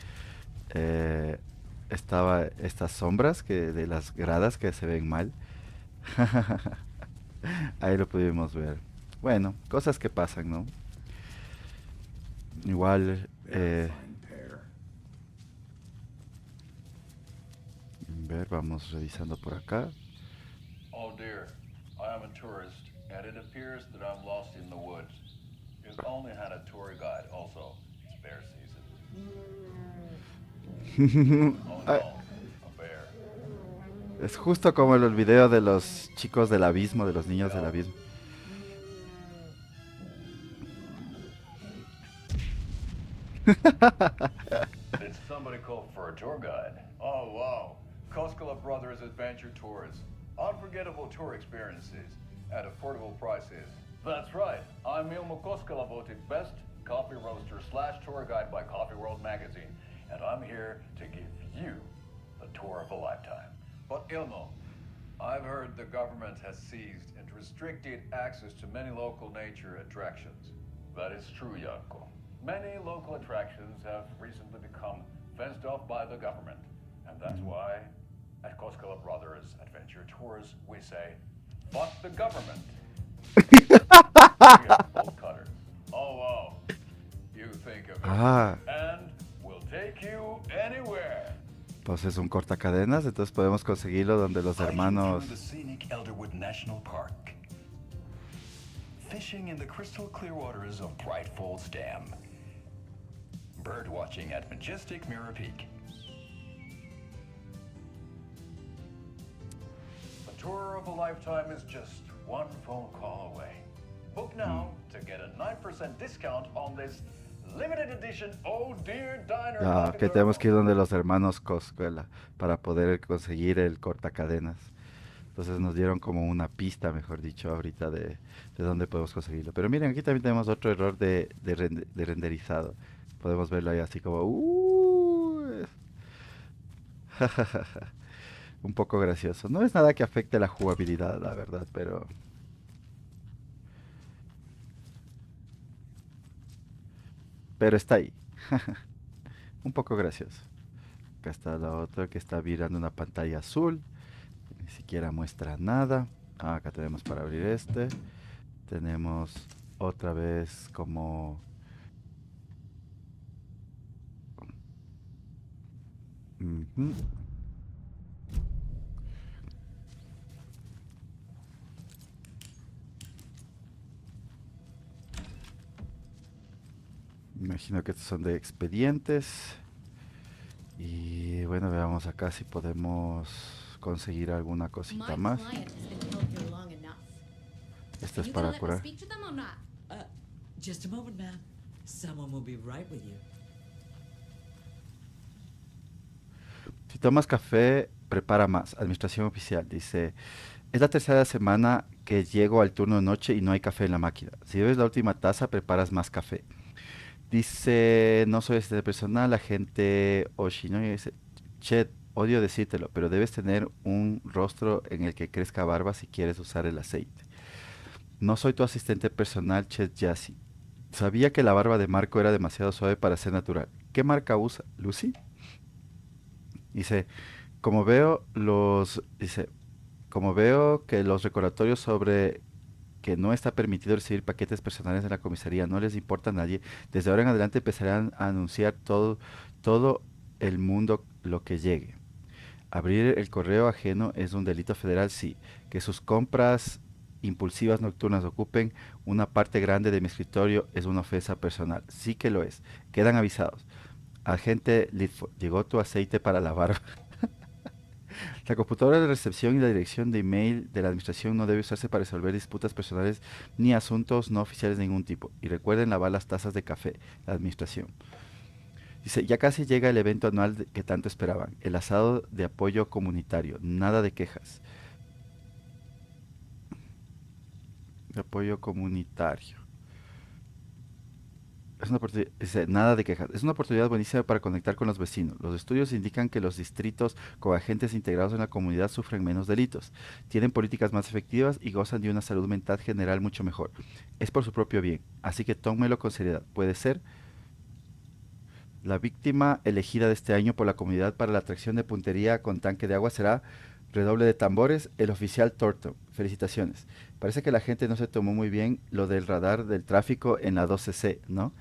Estaba estas sombras de las gradas que se ven mal. Ahí lo pudimos ver. Bueno, cosas que pasan, ¿no? Igual... ver, vamos revisando por acá. Oh dear, I am a tourist, and it appears that I'm lost in the woods. You've only had a tour guide, also. It's bear season. Oh no, a bear. Es justo como el video de los chicos del abismo, de los niños del abismo. Did somebody call for a tour guide? Oh wow. Koskela Brothers Adventure Tours. Unforgettable tour experiences at affordable prices. That's right. I'm Ilmo Koskela, voted best coffee roaster / tour guide by Coffee World magazine. And I'm here to give you the tour of a lifetime. But Ilmo, I've heard the government has seized and restricted access to many local nature attractions. That is true, Yanko. Many local attractions have recently become fenced off by the government. And that's why, at Koskela Brothers Adventure Tours, we say, fuck the government. We are bolt cutters. Oh, wow. You think of it. And we'll take you anywhere. Pues es un cortacadenas, entonces podemos conseguirlo donde los hermanos... The scenic Elderwood National Park. Fishing in the crystal clear waters of Bright Falls Dam. Bird watching at majestic Mirror Peak. Tour of a lifetime is just one phone call away. Book now to get a 9% discount on this limited edition Oh Dear Diner. que tenemos que ir donde los hermanos Coscuela para poder conseguir el cortacadenas. Entonces nos dieron como una pista, mejor dicho, ahorita de dónde podemos conseguirlo. Pero miren, aquí también tenemos otro error de renderizado. Podemos verlo ahí así como... un poco gracioso. No es nada que afecte la jugabilidad, la verdad, pero... Pero está ahí. Un poco gracioso. Acá está la otra que está virando una pantalla azul. Ni siquiera muestra nada. Acá tenemos para abrir este. Tenemos otra vez como... Imagino que estos son de expedientes. Y bueno, veamos acá si podemos conseguir alguna cosita más. Esta es para curar. Just a moment, ma'am. Someone will be right with you. Si tomas café, prepara más. Administración oficial dice: es la tercera semana que llego al turno de noche y no hay café en la máquina. Si bebes la última taza, preparas más café. Dice: no soy este personal, la gente Oshino. Dice: Chet, odio decírtelo, pero debes tener un rostro en el que crezca barba si quieres usar el aceite. No soy tu asistente personal, Chet Jassy. Sabía que la barba de Marco era demasiado suave para ser natural. ¿Qué marca usa? ¿Lucy? Dice, dice, como veo que los recordatorios sobre que no está permitido recibir paquetes personales en la comisaría no les importa a nadie, desde ahora en adelante empezarán a anunciar todo el mundo lo que llegue. Abrir el correo ajeno es un delito federal, sí. Que sus compras impulsivas nocturnas ocupen una parte grande de mi escritorio es una ofensa personal. Sí que lo es. Quedan avisados. Agente Lidford, llegó tu aceite para la barba. La computadora de recepción y la dirección de email de la administración no debe usarse para resolver disputas personales ni asuntos no oficiales de ningún tipo. Y recuerden lavar las tazas de café, la administración. Dice, ya casi llega el evento anual que tanto esperaban, el asado de apoyo comunitario, nada de quejas. De apoyo comunitario. Dice, nada de quejas. Es una oportunidad buenísima para conectar con los vecinos. Los estudios indican que los distritos con agentes integrados en la comunidad sufren menos delitos, tienen políticas más efectivas y gozan de una salud mental general mucho mejor. Es por su propio bien, así que tómelo con seriedad. Puede ser la víctima elegida de este año por la comunidad para la atracción de puntería con tanque de agua será, redoble de tambores, el oficial Thornton. Felicitaciones. Parece que la gente no se tomó muy bien lo del radar del tráfico en la 12C, ¿no?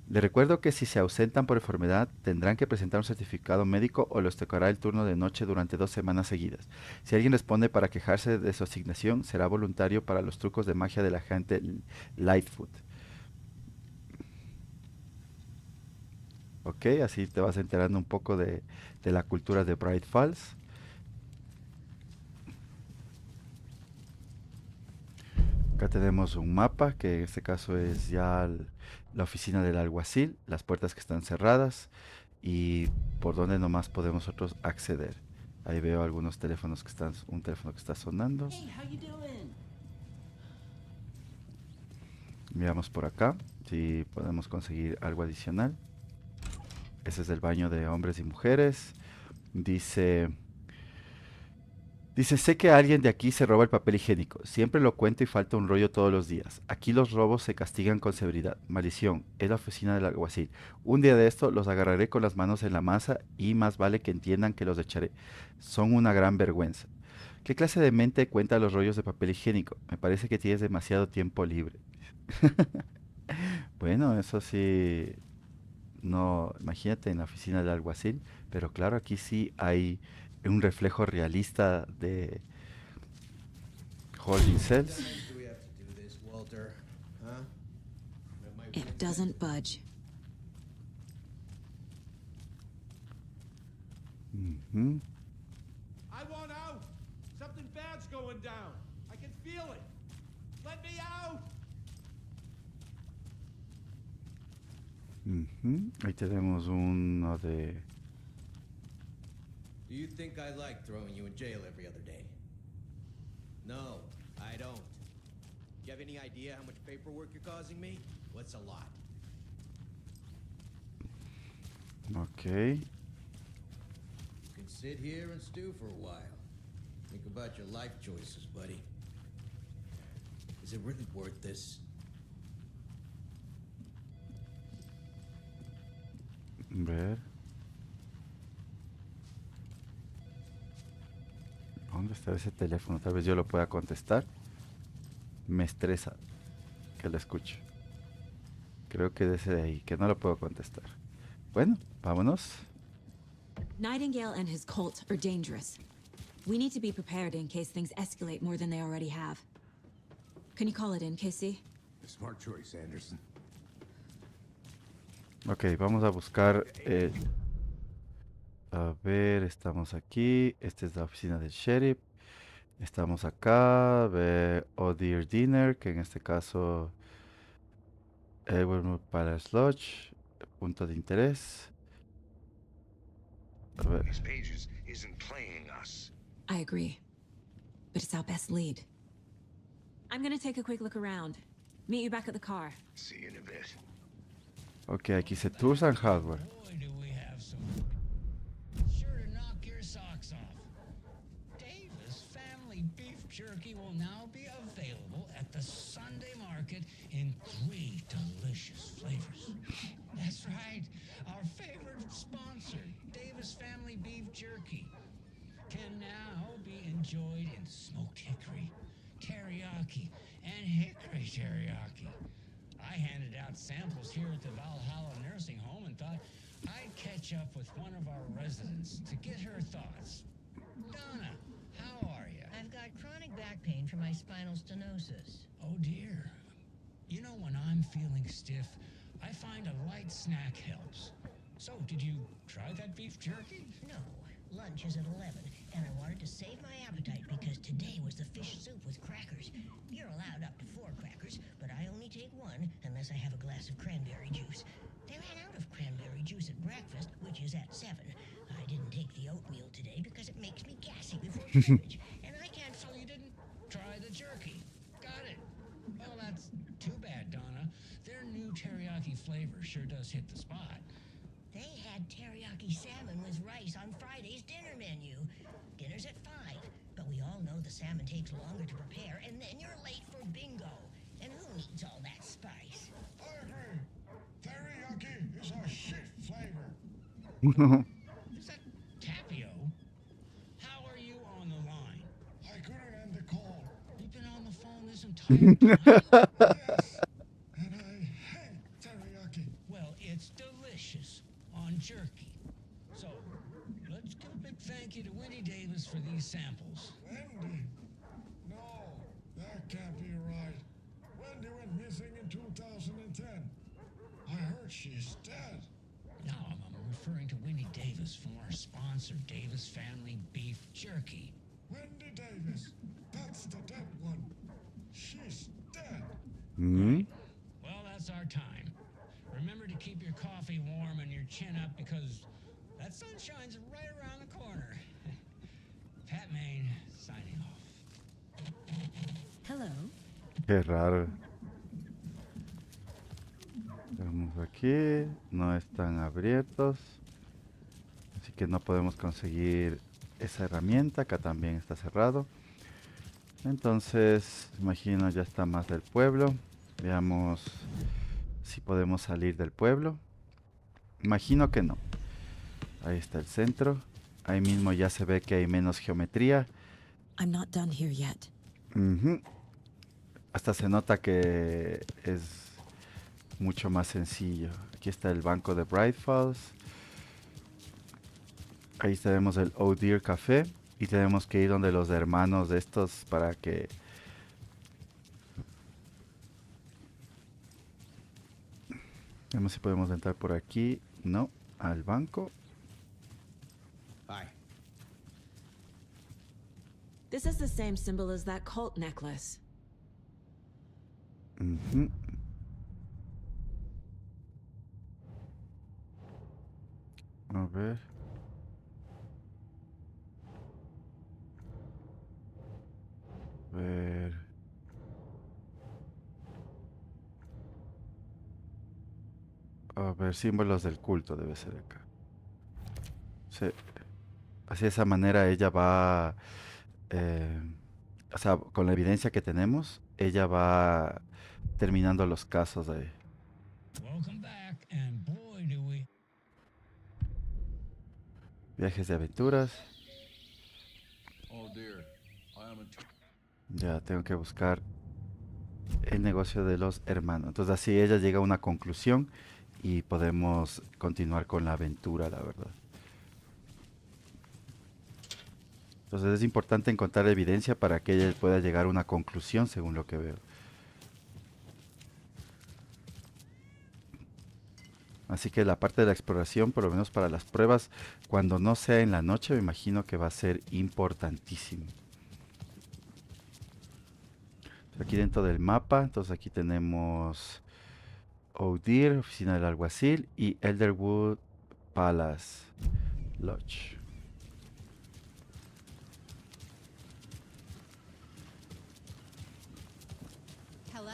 Le recuerdo que si se ausentan por enfermedad, tendrán que presentar un certificado médico o les tocará el turno de noche durante 2 semanas seguidas. Si alguien responde para quejarse de su asignación, será voluntario para los trucos de magia del agente Lightfoot. Ok, así te vas enterando un poco de la cultura de Bright Falls. Acá tenemos un mapa, que en este caso es ya la oficina del alguacil, las puertas que están cerradas y por donde nomás podemos nosotros acceder. Ahí veo algunos teléfonos que están, un teléfono que está sonando. Miramos por acá, si podemos conseguir algo adicional. Ese es el baño de hombres y mujeres. Dice, sé que alguien de aquí se roba el papel higiénico. Siempre lo cuento y falta un rollo todos los días. Aquí los robos se castigan con severidad. Maldición, es la oficina del alguacil. Un día de esto los agarraré con las manos en la masa y más vale que entiendan que los echaré. Son una gran vergüenza. ¿Qué clase de mente cuenta los rollos de papel higiénico? Me parece que tienes demasiado tiempo libre. Bueno, eso sí, no, imagínate en la oficina del alguacil, pero claro, aquí sí hay un reflejo realista de holding cells. It doesn't budge. Ujú. I want out. Something bad's going down. I can feel it. Let me out. Ujú. Ahí tenemos uno de... Do you think I like throwing you in jail every other day? No, I don't. Do you have any idea how much paperwork you're causing me? What's a lot? Ok. You can sit here and stew for a while. Think about your life choices, buddy. Is it really worth this? Ver. ¿Dónde está ese teléfono? Tal vez yo lo pueda contestar. Me estresa que lo escuche. Creo que de ese de ahí, que no lo puedo contestar. Bueno, vámonos. Nightingale and his cult are dangerous. We need to be prepared in case things escalate more than they already have. Can you call it in, Casey? Smart choice, Anderson. Ok, vamos a buscar a ver, estamos aquí. Esta es la oficina del sheriff. Estamos acá. Ver Oh Dear Dinner, que en este caso Evermore Palace Lodge. Punto de interés. A ver. These pages isn't playing us. I agree. But it's our best lead. I'm gonna take a quick look around. Meet you back at the car. See you in a bit. Ok, aquí dice Tools and Hardware. Boy, do we have some. Sure to jerky will now be available at the Sunday market in 3 delicious flavors. That's right, our favorite sponsor, Davis Family Beef Jerky, can now be enjoyed in smoked hickory, teriyaki, and hickory teriyaki. I handed out samples here at the Valhalla Nursing Home and thought I'd catch up with one of our residents to get her thoughts. Donna, how are you? I've got chronic back pain from my spinal stenosis. Oh dear. You know, when I'm feeling stiff, I find a light snack helps. So, did you try that beef jerky? No, lunch is at 11, and I wanted to save my appetite because today was the fish soup with crackers. You're allowed up to 4 crackers, but I only take 1 unless I have a glass of cranberry juice. They ran out of cranberry juice at breakfast, which is at 7. I didn't take the oatmeal today because it makes me gassy before sandwich, and I can't. So you didn't try the jerky. Got it. Well, that's too bad, Donna. Their new teriyaki flavor sure does hit the spot. They had teriyaki salmon with rice on Friday's dinner menu. Dinner's at 5, but we all know the salmon takes longer to prepare, and then you're late for bingo. And who needs all that spice? I agree. Teriyaki is a shit flavor. Is that Tapio? How are you on the line? I couldn't end the call. You've been on the phone this entire time? Yes. And I hate teriyaki. Well, it's delicious on jerky. So, let's give a big thank you to Winnie Davis for these samples. Wendy? No, that can't be right. Wendy went missing in 2010. I heard she's dead. No, I'm referring to Winnie Davis from our sponsor, Davis Family Beef Jerky. Wendy Davis. That's the dead one. She's dead. Hmm? Well, that's our time. Remember to keep your coffee warm and your chin up because that sunshine's right around the corner. Pat Main, signing off. Hello. Qué raro. Vamos aquí, no están abiertos, así que no podemos conseguir esa herramienta. Acá también está cerrado. Entonces, imagino ya está más del pueblo. Veamos si podemos salir del pueblo. Imagino que no. Ahí está el centro. Ahí mismo ya se ve que hay menos geometría. I'm not done here yet. Ujú. Hasta se nota que es mucho más sencillo. Aquí está el banco de Bright Falls. Ahí tenemos el Oh Dear Café. Y tenemos que ir donde los hermanos de estos para que... Vemos si podemos entrar por aquí. No, al banco. Hi. This is the same symbol as that cult necklace. Ujú. A ver. Ver. A ver, símbolos del culto debe ser acá. Sí. Así de esa manera ella va, o sea, con la evidencia que tenemos, ella va terminando los casos de... Welcome back, and boy do we... Viajes de aventuras. Oh dear, I am a Ya tengo que buscar el negocio de los hermanos. Entonces así ella llega a una conclusión y podemos continuar con la aventura, la verdad. Entonces es importante encontrar evidencia para que ella pueda llegar a una conclusión según lo que veo. Así que la parte de la exploración, por lo menos para las pruebas, cuando no sea en la noche, me imagino que va a ser importantísimo. Aquí dentro del mapa, entonces aquí tenemos Oh Dear, oficina del alguacil y Elderwood Palace Lodge. Hello.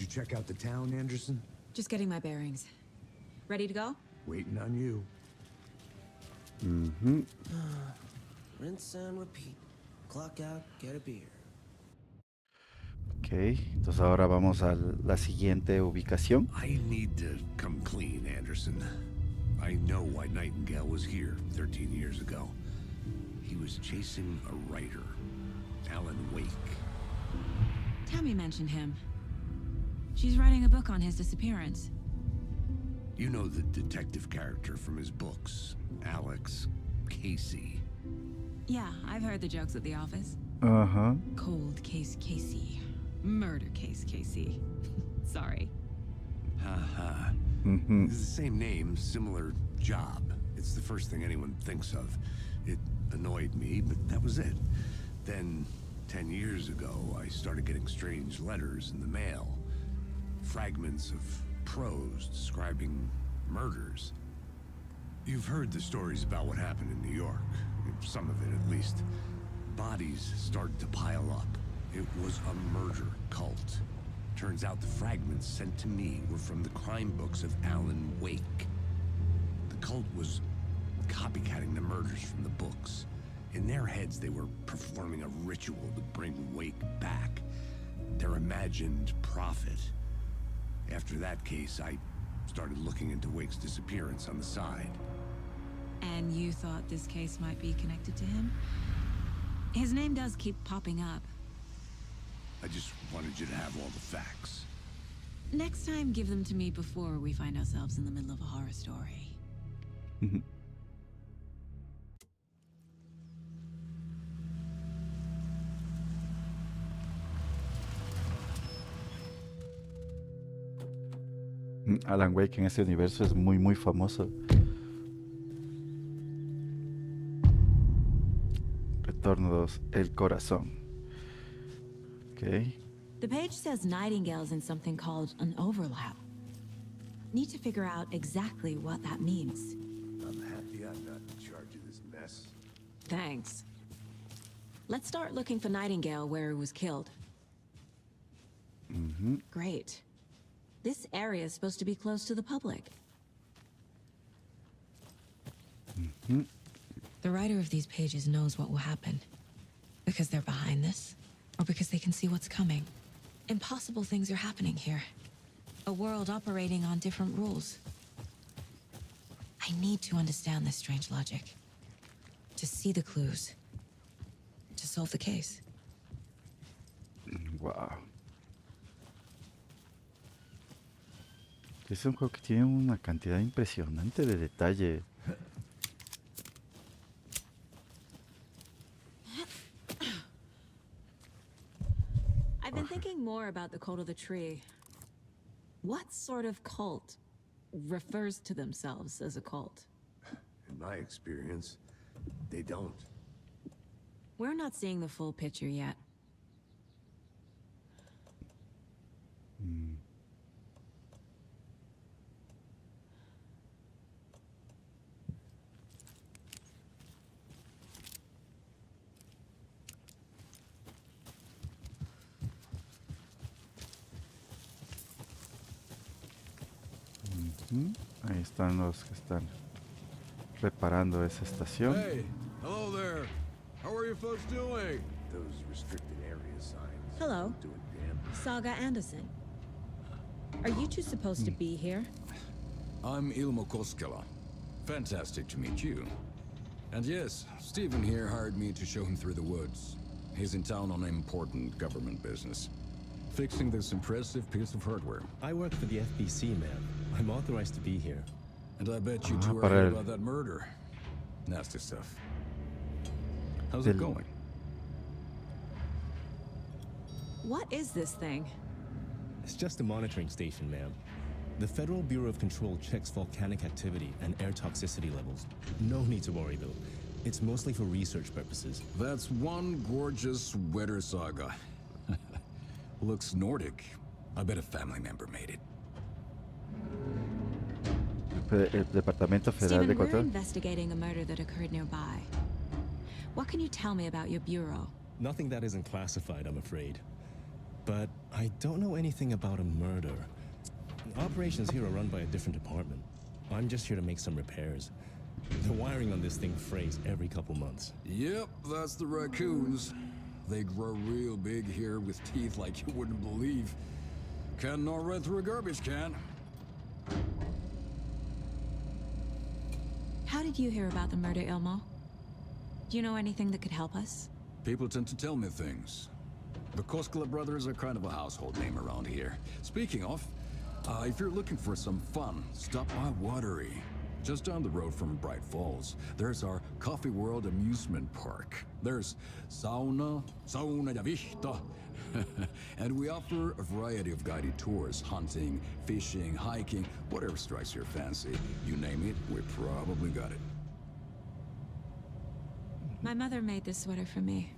you check out the town, Anderson? Just getting my bearings. Ready to go? Waiting on you. Rinse and repeat. Clock out, get a beer. Ok, entonces ahora vamos a la siguiente ubicación. I need to come clean, Anderson. I know why Nightingale was here 13 years ago. He was chasing a writer, Alan Wake. Tammy mentioned him. She's writing a book on his disappearance. You know the detective character from his books, Alex Casey. Yeah, I've heard the jokes at the office. Uh-huh. Cold case Casey. Murder case Casey. Sorry. Haha. It's the same name, similar job. It's the first thing anyone thinks of. It annoyed me, but that was it. Then, 10 years ago, I started getting strange letters in the mail. Fragments of prose describing murders. You've heard the stories about what happened in New York. Some of it, at least. Bodies started to pile up. It was a murder cult. Turns out the fragments sent to me were from the crime books of Alan Wake. The cult was copycatting the murders from the books. In their heads, they were performing a ritual to bring Wake back. Their imagined prophet. After that case, I started looking into Wake's disappearance on the side. And you thought this case might be connected to him? His name does keep popping up. I just wanted you to have all the facts. Next time, give them to me before we find ourselves in the middle of a horror story. Alan Wake en este universo es muy famoso. Retornos el corazón. Okay. The page says Nightingale's in something called an overlap. Need to figure out exactly what that means. I'm happy I'm not in charge of this mess. Thanks. Let's start looking for Nightingale where he was killed. Great. This area is supposed to be close to the public. The writer of these pages knows what will happen. Because they're behind this, or because they can see what's coming. Impossible things are happening here. A world operating on different rules. I need to understand this strange logic. To see the clues. To solve the case. Wow. Es un juego que tiene una cantidad impresionante de detalle. I've been thinking more about the cult of the tree. What sort of cult refers to themselves as a cult? In my experience, they don't. We're not seeing the full picture yet. Ahí están los que están reparando esa estación. Hey, hello there. How are you folks doing? Those restricted area signs. Hello. Doing damn. Saga Anderson. Are you two supposed to be here? I'm Ilmo Koskela. Fantastic to meet you. And yes, Stephen here hired me to show him through the woods. He's in town on important government business. Fixing this impressive piece of hardware. I work for the FBC, ma'am. I'm authorized to be here. And I bet you two are para heard el- about that murder. Nasty stuff. How's it going? What is this thing? It's just a monitoring station, ma'am. The Federal Bureau of Control checks volcanic activity and air toxicity levels. No need to worry, though. It's mostly for research purposes. That's one gorgeous weather saga. Looks Nordic. I bet a family member made it. El Departamento Federal de Stephen, we're Control. investigating a murder that occurred nearby. What can you tell me about your bureau? Nothing that isn't classified, I'm afraid. But I don't know anything about a murder. Operations here are run by a different department. I'm just here to make some repairs. The wiring on this thing frays every couple months. Yep, that's the raccoons. They grow real big here with teeth like you wouldn't believe. Can't nor right through a garbage can. How did you hear about the murder, Ilmo? Do you know anything that could help us? People tend to tell me things. The Koskela brothers are kind of a household name around here. Speaking of, if you're looking for some fun, stop by Watery. Just down the road from Bright Falls, there's our Coffee World amusement park. There's sauna ja vihta. And we offer a variety of guided tours, hunting, fishing, hiking, whatever strikes your fancy. You name it, we probably got it. My mother made this sweater for me.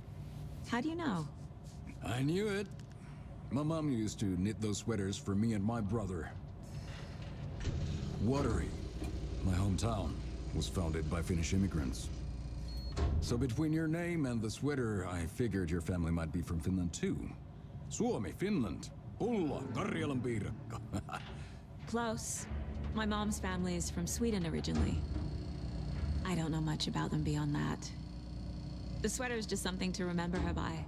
How do you know? I knew it. My mom used to knit those sweaters for me and my brother. Watery, my hometown, was founded by Finnish immigrants. So between your name and the sweater, I figured your family might be from Finland too. Suomi, Finland. Pulla, Karjalan piirakka. Close. My mom's family is from Sweden originally. I don't know much about them beyond that. The sweater is just something to remember her by.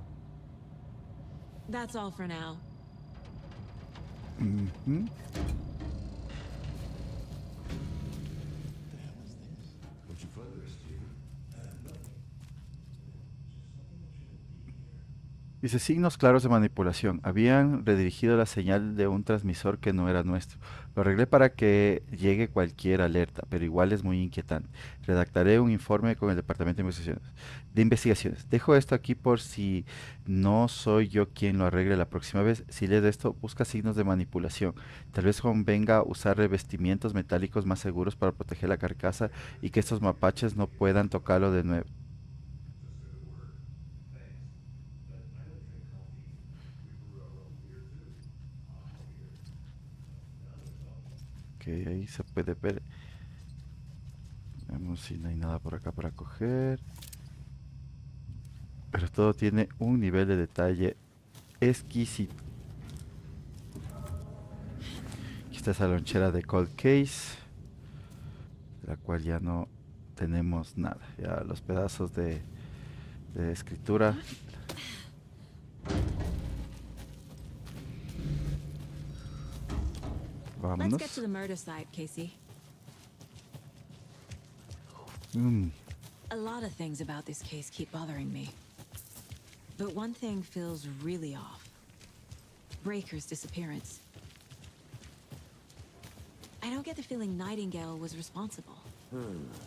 That's all for now. Mm-hmm. Dice signos claros de manipulación. Habían redirigido la señal de un transmisor que no era nuestro. Lo arreglé para que llegue cualquier alerta, pero igual es muy inquietante. Redactaré un informe con el departamento de investigaciones. Dejo esto aquí por si no soy yo quien lo arregle la próxima vez. Si lees esto, busca signos de manipulación. Tal vez convenga usar revestimientos metálicos más seguros para proteger la carcasa y que estos mapaches no puedan tocarlo de nuevo. Ahí se puede ver. Vemos si no hay nada por acá para coger. Pero todo tiene un nivel de detalle exquisito. Aquí está esa lonchera de Cold Case, de la cual ya no tenemos nada. Ya los pedazos de escritura. Let's Vámonos. get to the murder site, Casey. A lot of things about this case keep bothering me. But one thing feels really off. Breaker's disappearance. I don't get the feeling Nightingale was responsible.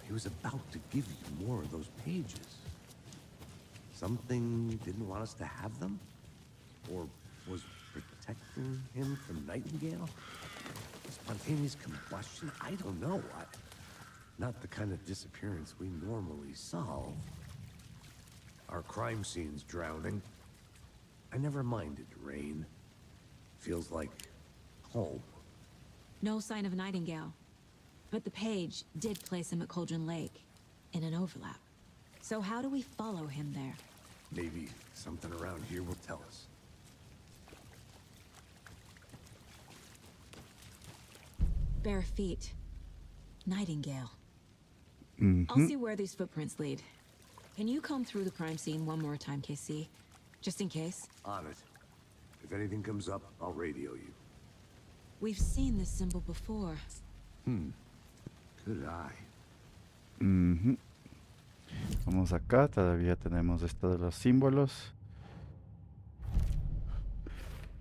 He was about to give you more of those pages. Something didn't want us to have them? Or was protecting him from Nightingale? Spontaneous combustion? I don't know. Not the kind of disappearance we normally solve. Our crime scene's drowning. I never minded rain. Feels like home. No sign of Nightingale. But the page did place him at Cauldron Lake, in an overlap. So how do we follow him there? Maybe something around here will tell us. Bare feet. Nightingale. Mm-hmm. I'll see where these footprints lead. Can you comb through the crime scene one more time, KC? Just in case? On it. If anything comes up, I'll radio you. We've seen this symbol before. Good eye. Ujú. Vamos acá, todavía tenemos esto de los símbolos.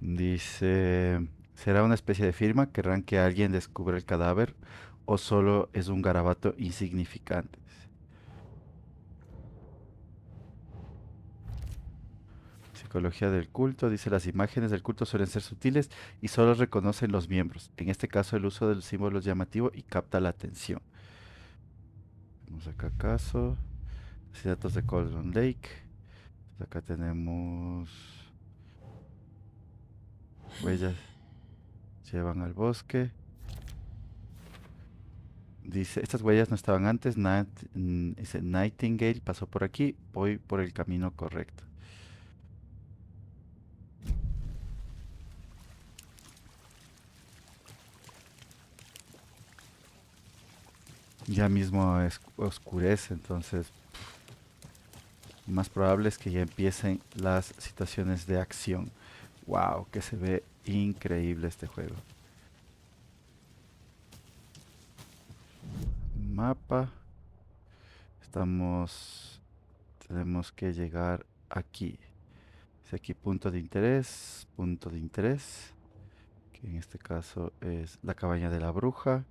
Dice, ¿será una especie de firma? ¿Querrán que alguien descubra el cadáver? ¿O solo es un garabato insignificante? Psicología del culto, dice, las imágenes del culto suelen ser sutiles y solo reconocen los miembros. En este caso el uso del símbolo es llamativo y capta la atención. Vamos acá caso. Datos de Cauldron Lake. Acá tenemos huellas. Llevan al bosque. Dice, estas huellas no estaban antes. Dice, Nightingale pasó por aquí. Voy por el camino correcto. Ya mismo oscurece, entonces más probable es que ya empiecen las situaciones de acción. Wow, que se ve increíble este juego. Mapa. Tenemos que llegar aquí. Es aquí punto de interés, que en este caso es la cabaña de la bruja.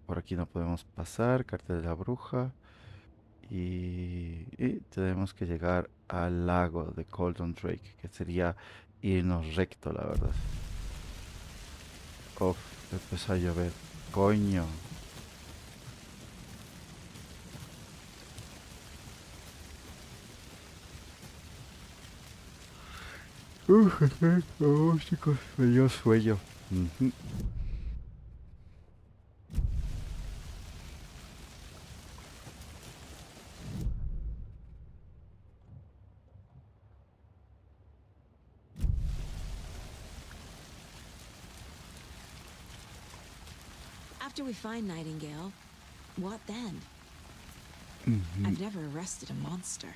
Por aquí no podemos pasar, cartel de la bruja. Y tenemos que llegar al lago de Coldon Drake, que sería irnos recto, la verdad. Uf, empezó a llover. Coño. Oh, chicos, me dio sueño. Ujú. After we find Nightingale, what then? Ujú. I've never arrested a monster.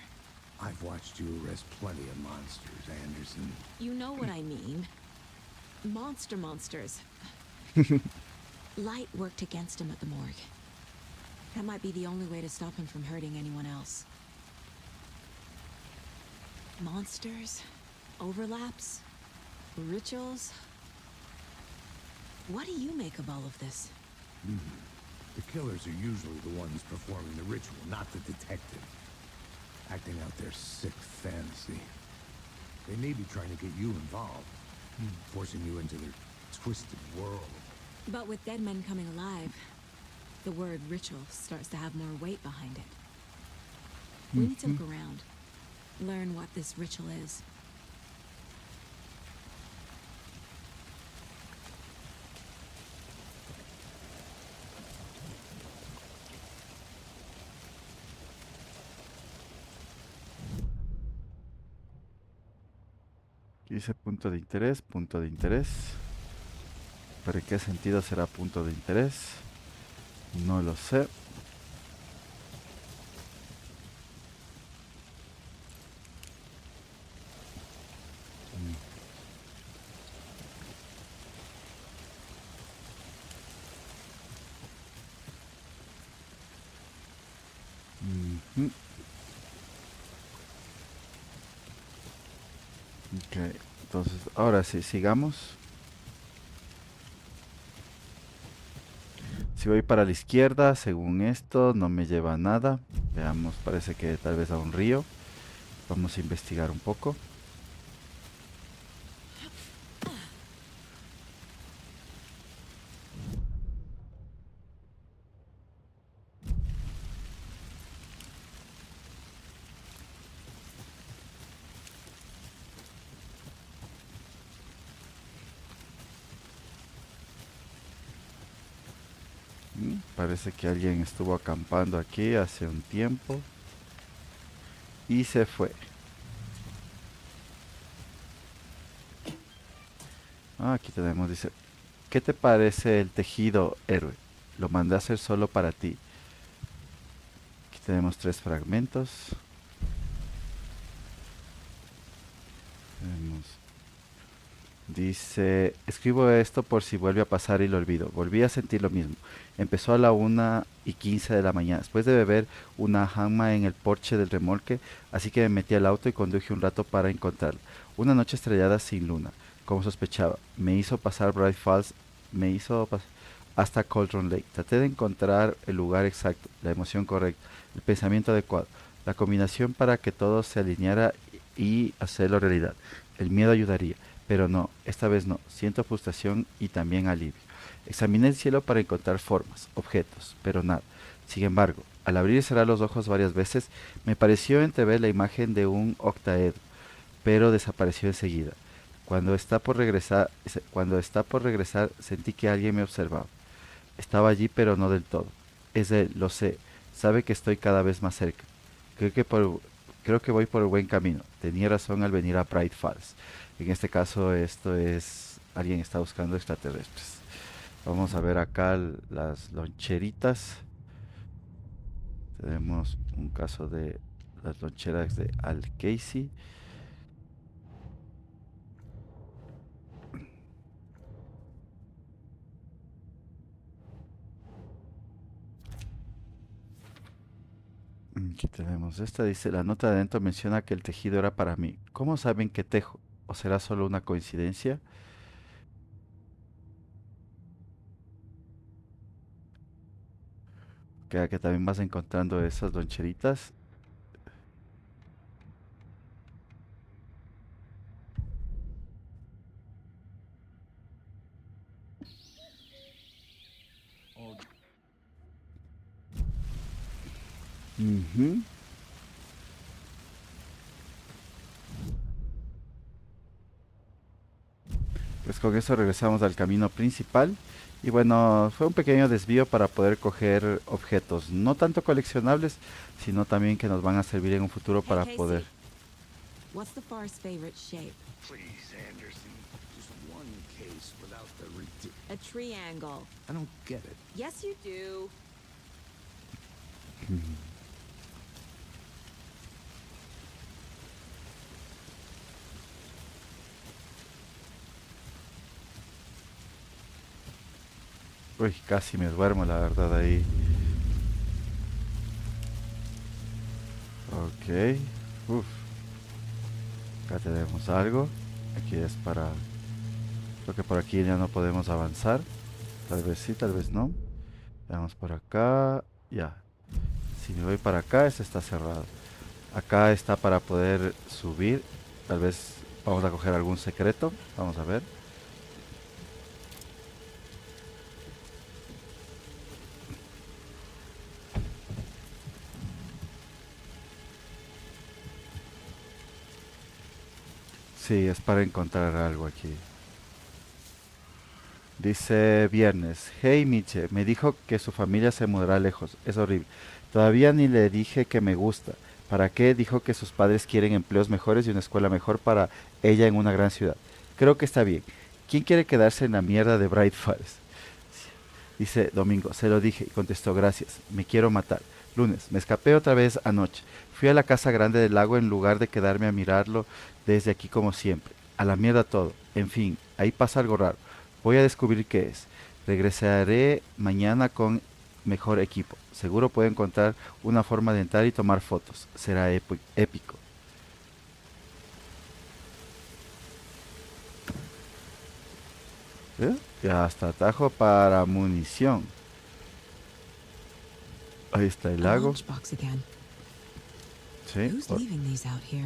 I've watched you arrest plenty of monsters, Anderson. You know what I mean. Monsters. Light worked against him at the morgue. That might be the only way to stop him from hurting anyone else. Monsters, overlaps, rituals. What do you make of all of this? The killers are usually the ones performing the ritual, not the detective. Acting out their sick fantasy. They may be trying to get you involved, forcing you into their twisted world. But with dead men coming alive, the word ritual starts to have more weight behind it. We need to look around, learn what this ritual is. Dice punto de interés, punto de interés. ¿Pero en qué sentido será punto de interés? No lo sé. Ujú. Ok, entonces ahora sí, sigamos. Si voy para la izquierda, según esto, no me lleva a nada. Veamos, parece que tal vez a un río. Vamos a investigar un poco. Parece que alguien estuvo acampando aquí hace un tiempo y se fue. Aquí tenemos, dice, ¿qué te parece el tejido, héroe? Lo mandé a hacer solo para ti. Aquí tenemos 3 fragmentos. Dice, escribo esto por si vuelve a pasar y lo olvido. Volví a sentir lo mismo. Empezó a la 1:15 de la mañana, después de beber una jama en el porche del remolque, así que me metí al auto y conduje un rato para encontrarla. Una noche estrellada sin luna, como sospechaba. Me hizo pasar Bright Falls, hasta Cauldron Lake. Traté de encontrar el lugar exacto, la emoción correcta, el pensamiento adecuado, la combinación para que todo se alineara y hacerlo realidad. El miedo ayudaría. Pero no, esta vez no. Siento frustración y también alivio. Examiné el cielo para encontrar formas, objetos, pero nada. Sin embargo, al abrir y cerrar los ojos varias veces, me pareció entrever la imagen de un octaedro, pero desapareció enseguida. Cuando está por regresar, sentí que alguien me observaba. Estaba allí, pero no del todo. Es él, lo sé. Sabe que estoy cada vez más cerca. Creo que voy por el buen camino. Tenía razón al venir a Bright Falls. En este caso, esto es... Alguien está buscando extraterrestres. Vamos a ver acá las loncheritas. Tenemos un caso de las loncheras de Al Casey. Aquí tenemos esta, dice, la nota de adentro menciona que el tejido era para mí. ¿Cómo saben que tejo? ¿O será solo una coincidencia? Que también vas encontrando esas loncheritas. Ujú. Pues con eso regresamos al camino principal. Y bueno, fue un pequeño desvío para poder coger objetos, no tanto coleccionables, sino también que nos van a servir en un futuro Hey, para poder. Casey. What's the far's favorite shape? Please, Anderson. Just one case without the A triangle. I don't get it. Yes, you do. Uy, casi me duermo, la verdad, ahí. Ok. Uf. Acá tenemos algo. Aquí es para... Creo que por aquí ya no podemos avanzar. Tal vez sí, tal vez no. Vamos por acá. Ya. Si me voy para acá, este está cerrado. Acá está para poder subir. Tal vez vamos a coger algún secreto. Vamos a ver. Sí, es para encontrar algo aquí. Dice viernes. Hey Miche, me dijo que su familia se mudará lejos. Es horrible. Todavía ni le dije que me gusta. ¿Para qué? Dijo que sus padres quieren empleos mejores y una escuela mejor para ella en una gran ciudad. Creo que está bien. ¿Quién quiere quedarse en la mierda de Bright Falls? Dice Domingo, se lo dije y contestó gracias. Me quiero matar. Lunes, me escapé otra vez anoche. Fui a la casa grande del lago en lugar de quedarme a mirarlo desde aquí como siempre. A la mierda todo. En fin, ahí pasa algo raro. Voy a descubrir qué es. Regresaré mañana con mejor equipo. Seguro puedo encontrar una forma de entrar y tomar fotos. Será épico. ¿Eh? Y hasta atajo para munición. Ahí está el A lago. lunchbox again. Sí. Who's leaving these out here?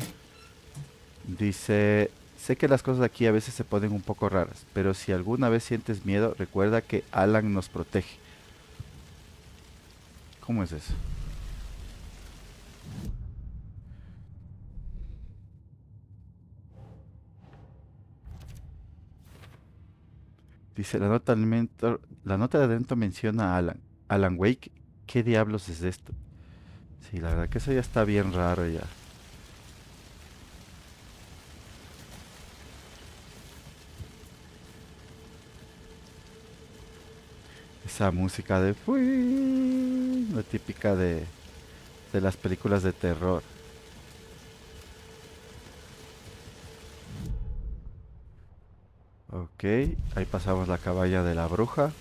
Dice, sé que las cosas aquí a veces se ponen un poco raras, pero si alguna vez sientes miedo, recuerda que Alan nos protege. ¿Cómo es eso? Dice, la nota de adentro menciona a Alan. Alan Wake, ¿qué diablos es esto? Sí, la verdad que eso ya está bien raro ya. Esa música de... "Fui", la típica de las películas de terror. Ok, ahí pasamos la cabaña de la bruja.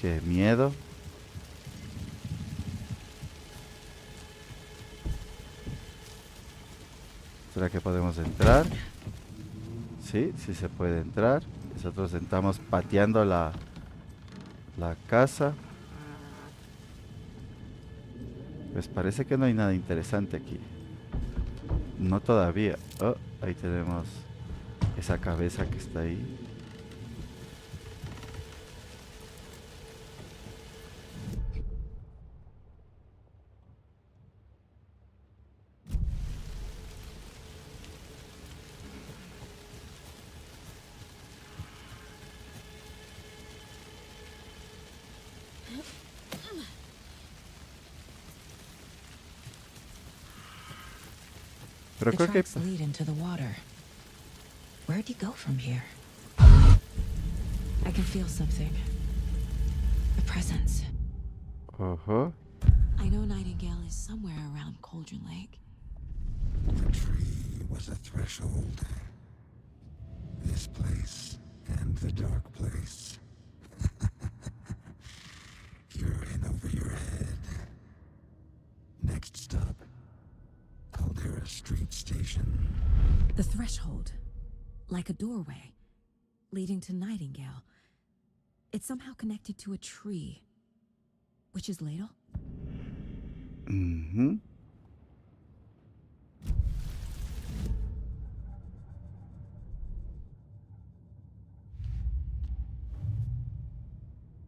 Qué miedo. ¿Será que podemos entrar? Sí, sí se puede entrar. Nosotros entramos pateando la casa. Pues parece que no hay nada interesante aquí. No todavía. Oh, ahí tenemos esa cabeza que está ahí. Pero The creo que... tracks lead into the water. Where'd you go from here? I can feel something. A presence. Uh-huh. I know Nightingale is somewhere around Cauldron Lake. The tree was a threshold. This place and the dark place. You're in over your head. Next stop, Caldera Street Station. The threshold. Like a doorway. Leading to Nightingale. It's somehow connected to a tree. Witch's Ladle? Mm-hmm.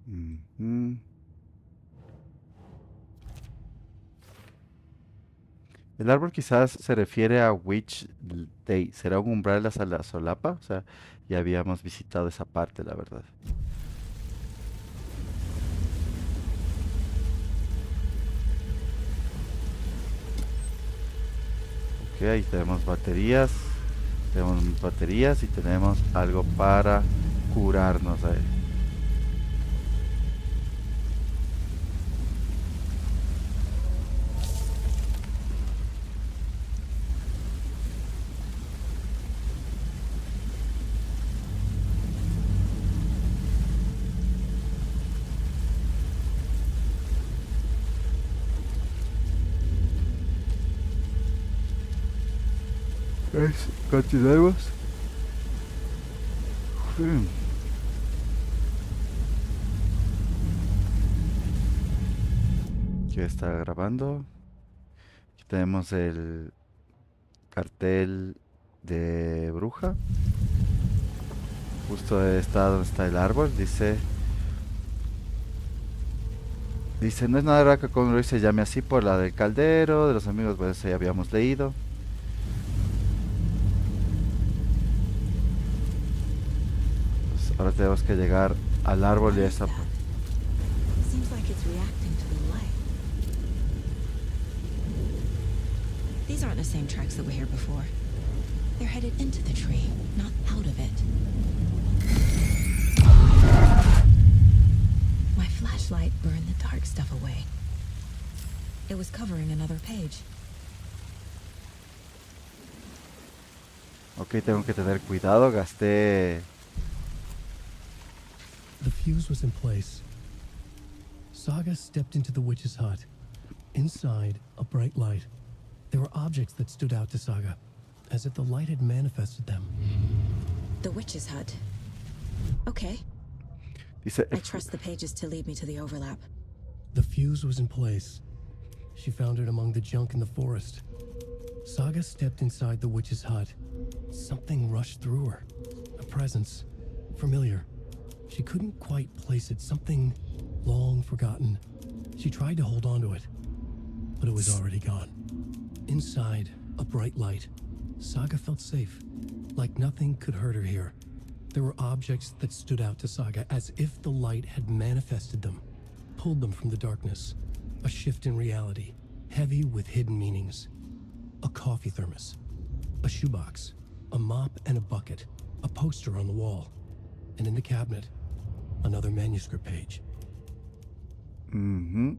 Mm-hmm. El árbol quizás se refiere a Witch Day. ¿Será un umbral a la solapa? O sea, ya habíamos visitado esa parte, la verdad. Ok, ahí tenemos baterías. Tenemos baterías y tenemos algo para curarnos ahí. Continuemos. Que está grabando. Aquí tenemos el cartel de bruja. Justo está donde está el árbol. Dice, no es nada raro que con Luis se llame así por la del caldero, de los amigos, pues ya habíamos leído. Pues ahora tenemos que llegar al árbol y a esa... Seems like it's reacting to the light. These aren't the same tracks that were here before. They're headed into the tree, not out of it. My flashlight burned the dark stuff away. It was covering another page. Ok, tengo que tener cuidado, gasté... The fuse was in place. Saga stepped into the witch's hut. Inside, a bright light. There were objects that stood out to Saga, as if the light had manifested them. The witch's hut. Okay. Dice, I trust the pages to lead me to the overlap. The fuse was in place. She found it among the junk in the forest. Saga stepped inside the witch's hut. Something rushed through her. A presence. Familiar. She couldn't quite place it. Something long forgotten. She tried to hold on to it, but it was already gone. Inside, a bright light. Saga felt safe, like nothing could hurt her here. There were objects that stood out to Saga as if the light had manifested them, pulled them from the darkness. A shift in reality, heavy with hidden meanings. A coffee thermos, a shoebox, a mop and a bucket, a poster on the wall, and in the cabinet, another manuscript page. Mm-hmm.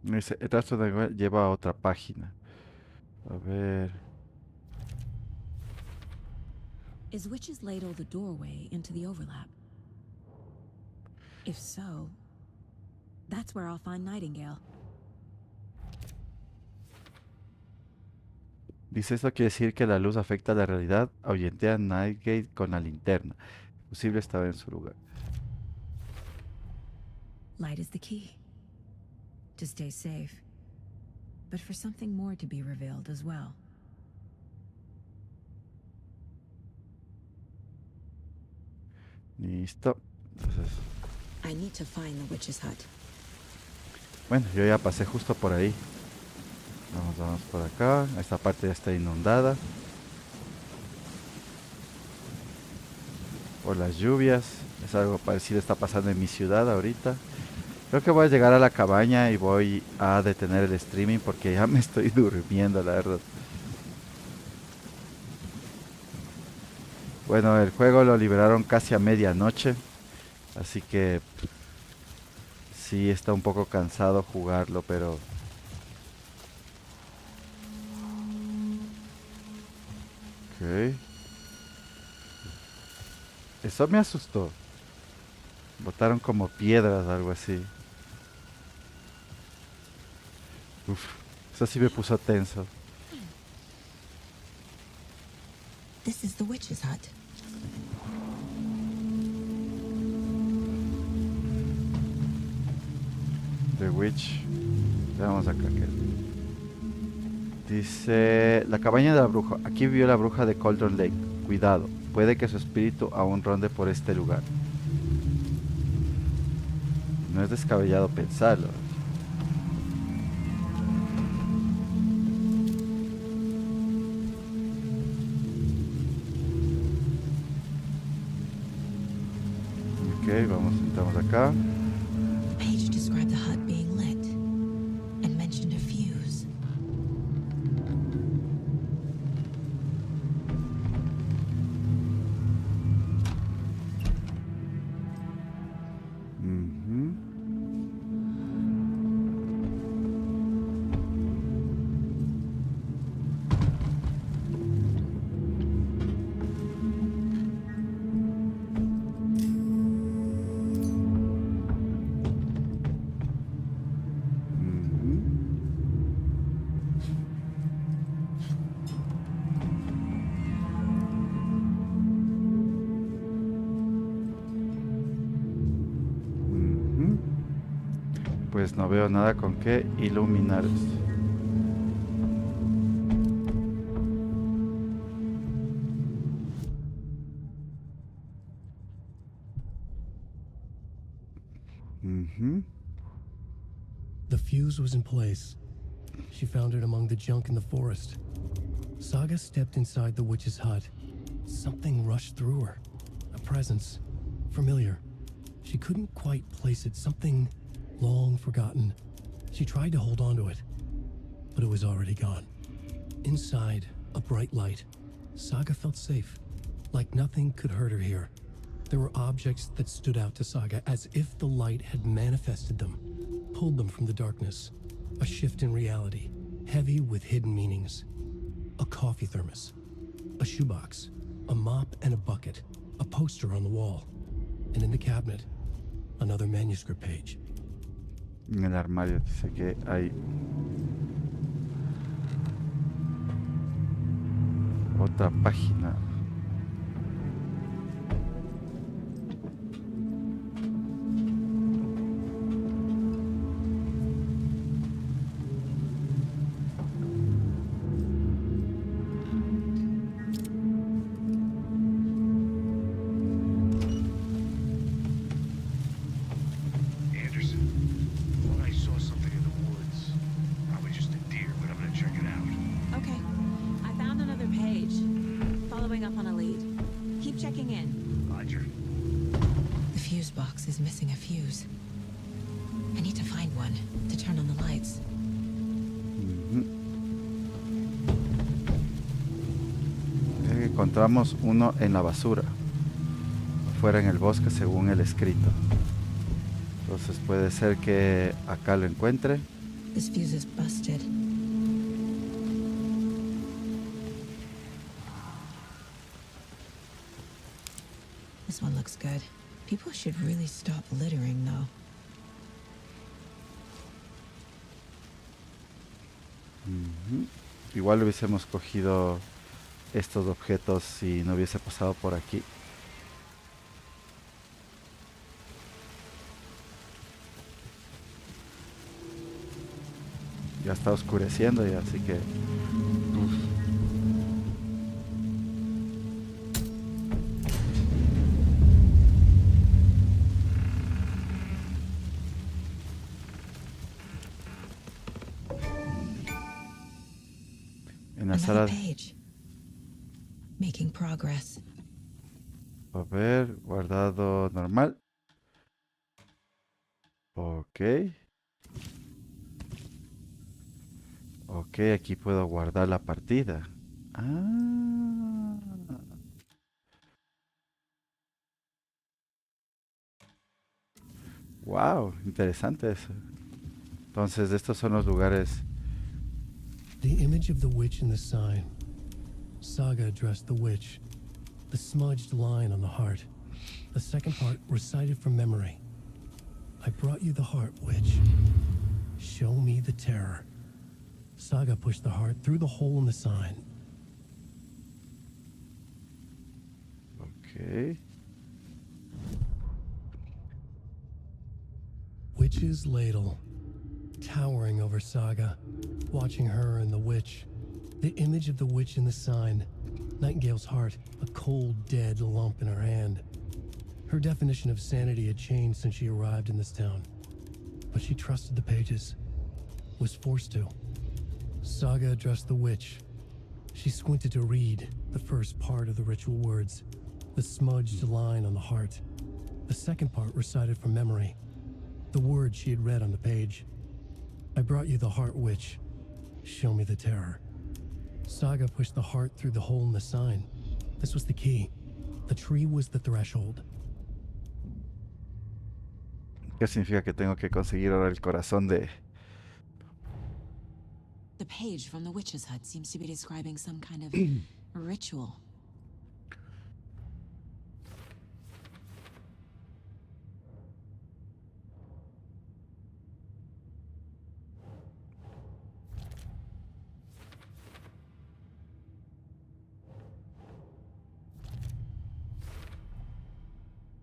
Dice, el rastro de web lleva a otra página. A ver. Is Witch's Ladle the doorway into the overlap? If so, that's where I'll find Nightingale. Dice, esto quiere decir que la luz afecta la realidad. Ahuyenté a Nightgate con la linterna. Posible estaba en su lugar. Light is the key. To stay safe. But for something more to be revealed as well. Listo. Entonces, I need to find the witch's hut. bueno, yo ya pasé justo por ahí. Vamos por acá. Esta parte ya está inundada. por las lluvias. Es algo parecido está pasando en mi ciudad ahorita. Creo que voy a llegar a la cabaña y voy a detener el streaming porque ya me estoy durmiendo, la verdad. Bueno, el juego lo liberaron casi a medianoche, así que sí está un poco cansado jugarlo, pero... Ok. Eso me asustó. Botaron como piedras, algo así. Uf, eso sí me puso tenso. This is the witch's hut. The Witch. Veamos acá. Dice, la cabaña de la bruja. Aquí vivió la bruja de Cauldron Lake. Cuidado, puede que su espíritu aún ronde por este lugar. No es descabellado pensarlo. Ok, entramos acá. Page described the hut being lit and mentioned a fuse. Pues no veo nada con qué iluminar esto. The fuse was in place. She found it among the junk in the forest. Saga stepped inside the witch's hut. Something rushed through her. A presence. Familiar. She couldn't quite place it. Something long forgotten. She tried to hold on to it, but it was already gone. Inside, a bright light. Saga felt safe, like nothing could hurt her here. There were objects that stood out to Saga as if the light had manifested them, pulled them from the darkness. A shift in reality, heavy with hidden meanings. A coffee thermos, a shoebox, a mop and a bucket, a poster on the wall, and in the cabinet, another manuscript page. En el armario dice que hay otra página. Encontramos uno en la basura, afuera en el bosque según el escrito. Entonces puede ser que acá lo encuentre. This fuse is busted. This one looks good. People should really stop littering though. Igual hubiésemos cogido estos objetos si no hubiese pasado por aquí. Ya está oscureciendo ya, así que... En la sala... Making progress. A ver, guardado normal. Ok. Ok, aquí puedo guardar la partida. Ah. Wow, interesante eso. Entonces, estos son los lugares. The image of the witch in the sign. Saga addressed the witch. The smudged line on the heart. The second part recited from memory. I brought you the heart, witch. Show me the terror. Saga pushed the heart through the hole in the sign. Ok. Witch's ladle. Towering over Saga. Watching her and the witch. The image of the witch in the sign. Nightingale's heart, a cold, dead lump in her hand. Her definition of sanity had changed since she arrived in this town. But she trusted the pages. Was forced to. Saga addressed the witch. She squinted to read the first part of the ritual words. The smudged line on the heart. The second part recited from memory. The words she had read on the page. I brought you the heart, witch. Show me the terror. Saga pushed the heart through the hole in the sign. This was the key. The tree was the threshold. ¿Qué significa que tengo que conseguir ahora el corazón de... The page from the witch's hut seems to be describing some kind of ritual.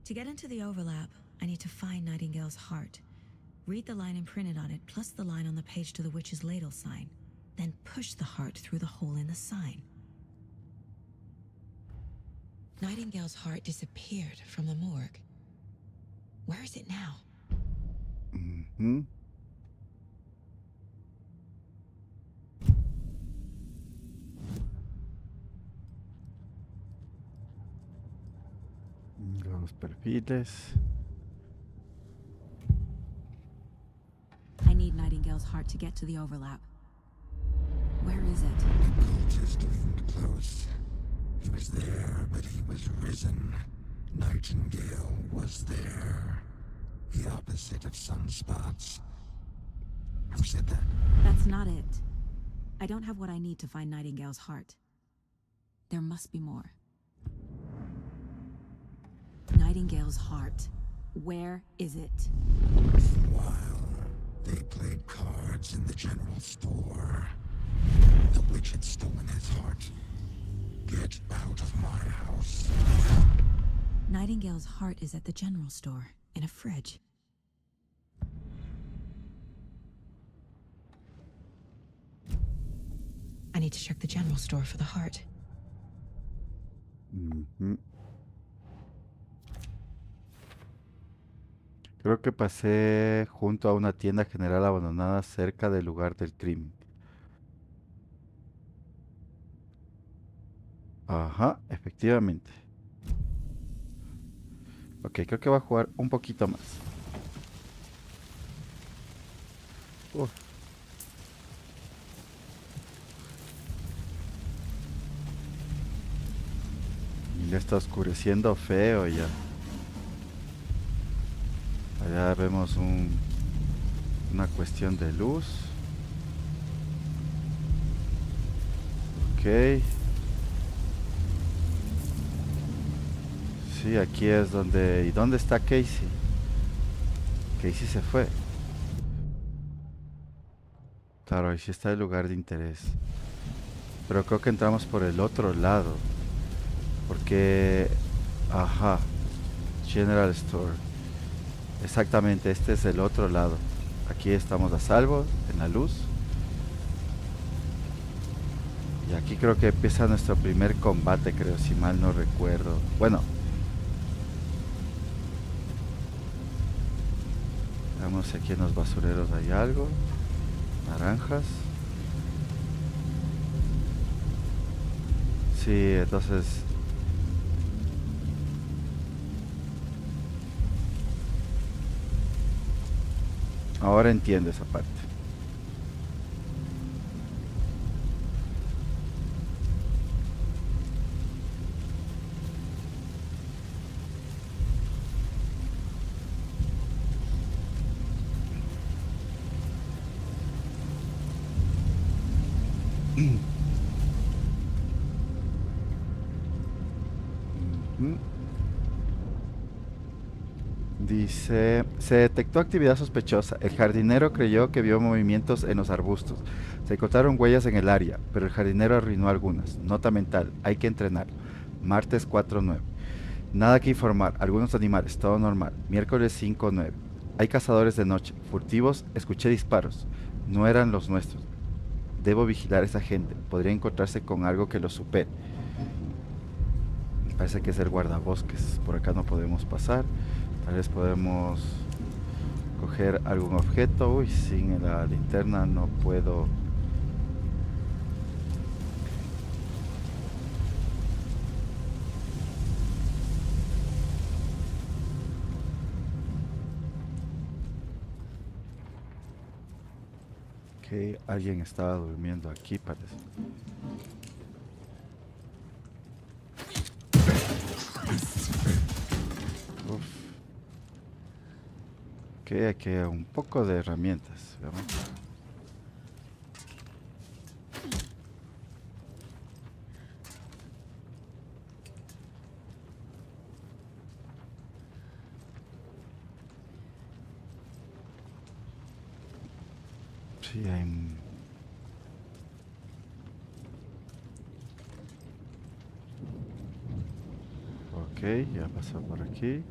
To get into the overlap, I need to find Nightingale's heart. Read the line imprinted on it, plus the line on the page to the witch's ladle sign. Then push the heart through the hole in the sign. Nightingale's heart disappeared from the morgue. Where is it now? Mm-hmm. Los perfiles. I need Nightingale's heart to get to the overlap. Where is it? The cultist leaned close. He was there, but he was risen. Nightingale was there. The opposite of sunspots. Who said that? That's not it. I don't have what I need to find Nightingale's heart. There must be more. Nightingale's heart. Where is it? While they played cards in the general store, the witch had stolen his heart. Get out of my house. Nightingale's heart is at the general store, in a fridge. I need to check the general store for the heart. Mm-hmm. Creo que pasé junto a una tienda general abandonada cerca del lugar del crimen. Ajá, efectivamente. Ok, creo que va a jugar un poquito más. Uf. Ya está oscureciendo feo ya. Allá vemos una cuestión de luz. Ok. Sí, aquí es donde... ¿Y dónde está Casey? Casey se fue. Claro, ahí sí está el lugar de interés. Pero creo que entramos por el otro lado. Porque... Ajá. General Store. Exactamente, este es el otro lado. Aquí estamos a salvo, en la luz. Y aquí creo que empieza nuestro primer combate, creo, si mal no recuerdo. Bueno. Veamos si aquí en los basureros hay algo. Naranjas. Sí, entonces... Ahora entiendo esa parte. Ujú. Dice, se detectó actividad sospechosa. El jardinero creyó que vio movimientos en los arbustos. Se encontraron huellas en el área, pero el jardinero arruinó algunas. Nota mental, hay que entrenarlo. Martes 4/9. Nada que informar, algunos animales, todo normal. Miércoles 5/9. Hay cazadores de noche, furtivos, escuché disparos. No eran los nuestros. Debo vigilar a esa gente. Podría encontrarse con algo que lo supere. Parece que es el guardabosques. Por acá no podemos pasar. Tal vez podemos coger algún objeto. Uy, sin la linterna no puedo. Ok, alguien estaba durmiendo aquí, parece. Uf. Ok, aquí hay un poco de herramientas. Veamos. Sí, hay ok, ya pasó por aquí.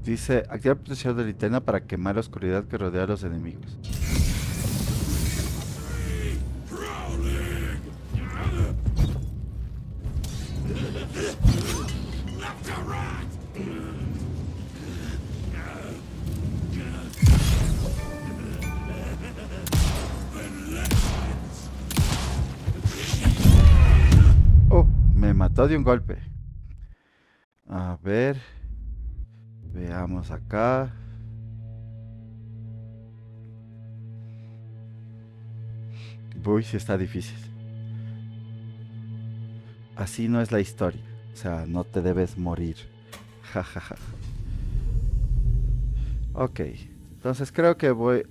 Dice, activa el potencial de linterna para quemar la oscuridad que rodea a los enemigos. Oh, me mató de un golpe. A ver, veamos acá. Uy, sí está difícil. Así no es la historia. O sea, no te debes morir. Ja, ja, ja. Ok, entonces creo que voy.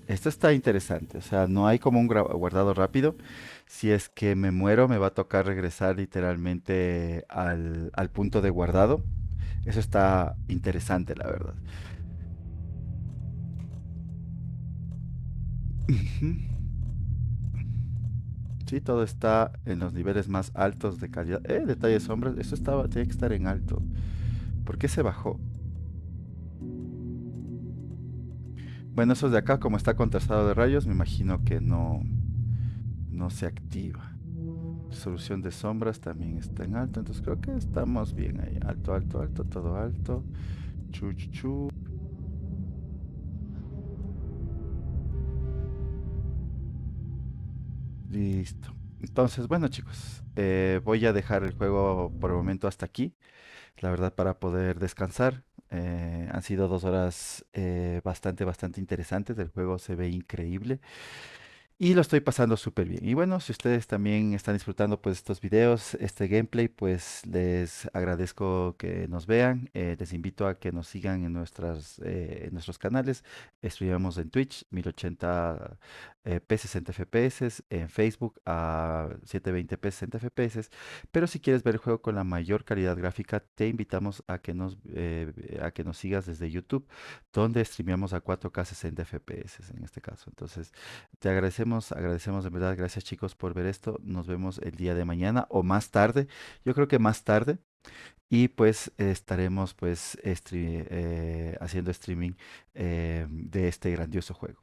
Esto está interesante. O sea, no hay como un guardado rápido. Si es que me muero, me va a tocar regresar literalmente al punto de guardado. Eso está interesante, la verdad. Ujú. Sí, todo está en los niveles más altos de calidad. Detalles sombras. Eso estaba, tiene que estar en alto. ¿Por qué se bajó? Bueno, eso de acá, como está contrastado de rayos, me imagino que no se activa. Resolución de sombras también está en alto, entonces creo que estamos bien ahí. Alto, alto, alto, todo alto. Chu, chu, chu. Listo. Entonces, bueno chicos, voy a dejar el juego por el momento hasta aquí. La verdad, para poder descansar. Han sido 2 horas bastante interesantes. El juego se ve increíble. Y lo estoy pasando súper bien. Y bueno, si ustedes también están disfrutando pues estos videos, este gameplay, pues les agradezco que nos vean. Les invito a que nos sigan en nuestros canales. Streamamos en Twitch, 1080 p 60 FPS, en Facebook a 720p 60 FPS. Pero si quieres ver el juego con la mayor calidad gráfica, te invitamos a que nos sigas desde YouTube, donde streameamos a 4K 60 FPS en este caso. Entonces, te agradecemos de verdad, gracias chicos por ver esto. Nos vemos el día de mañana o más tarde. Yo creo que más tarde. Y pues estaremos pues haciendo streaming de este grandioso juego.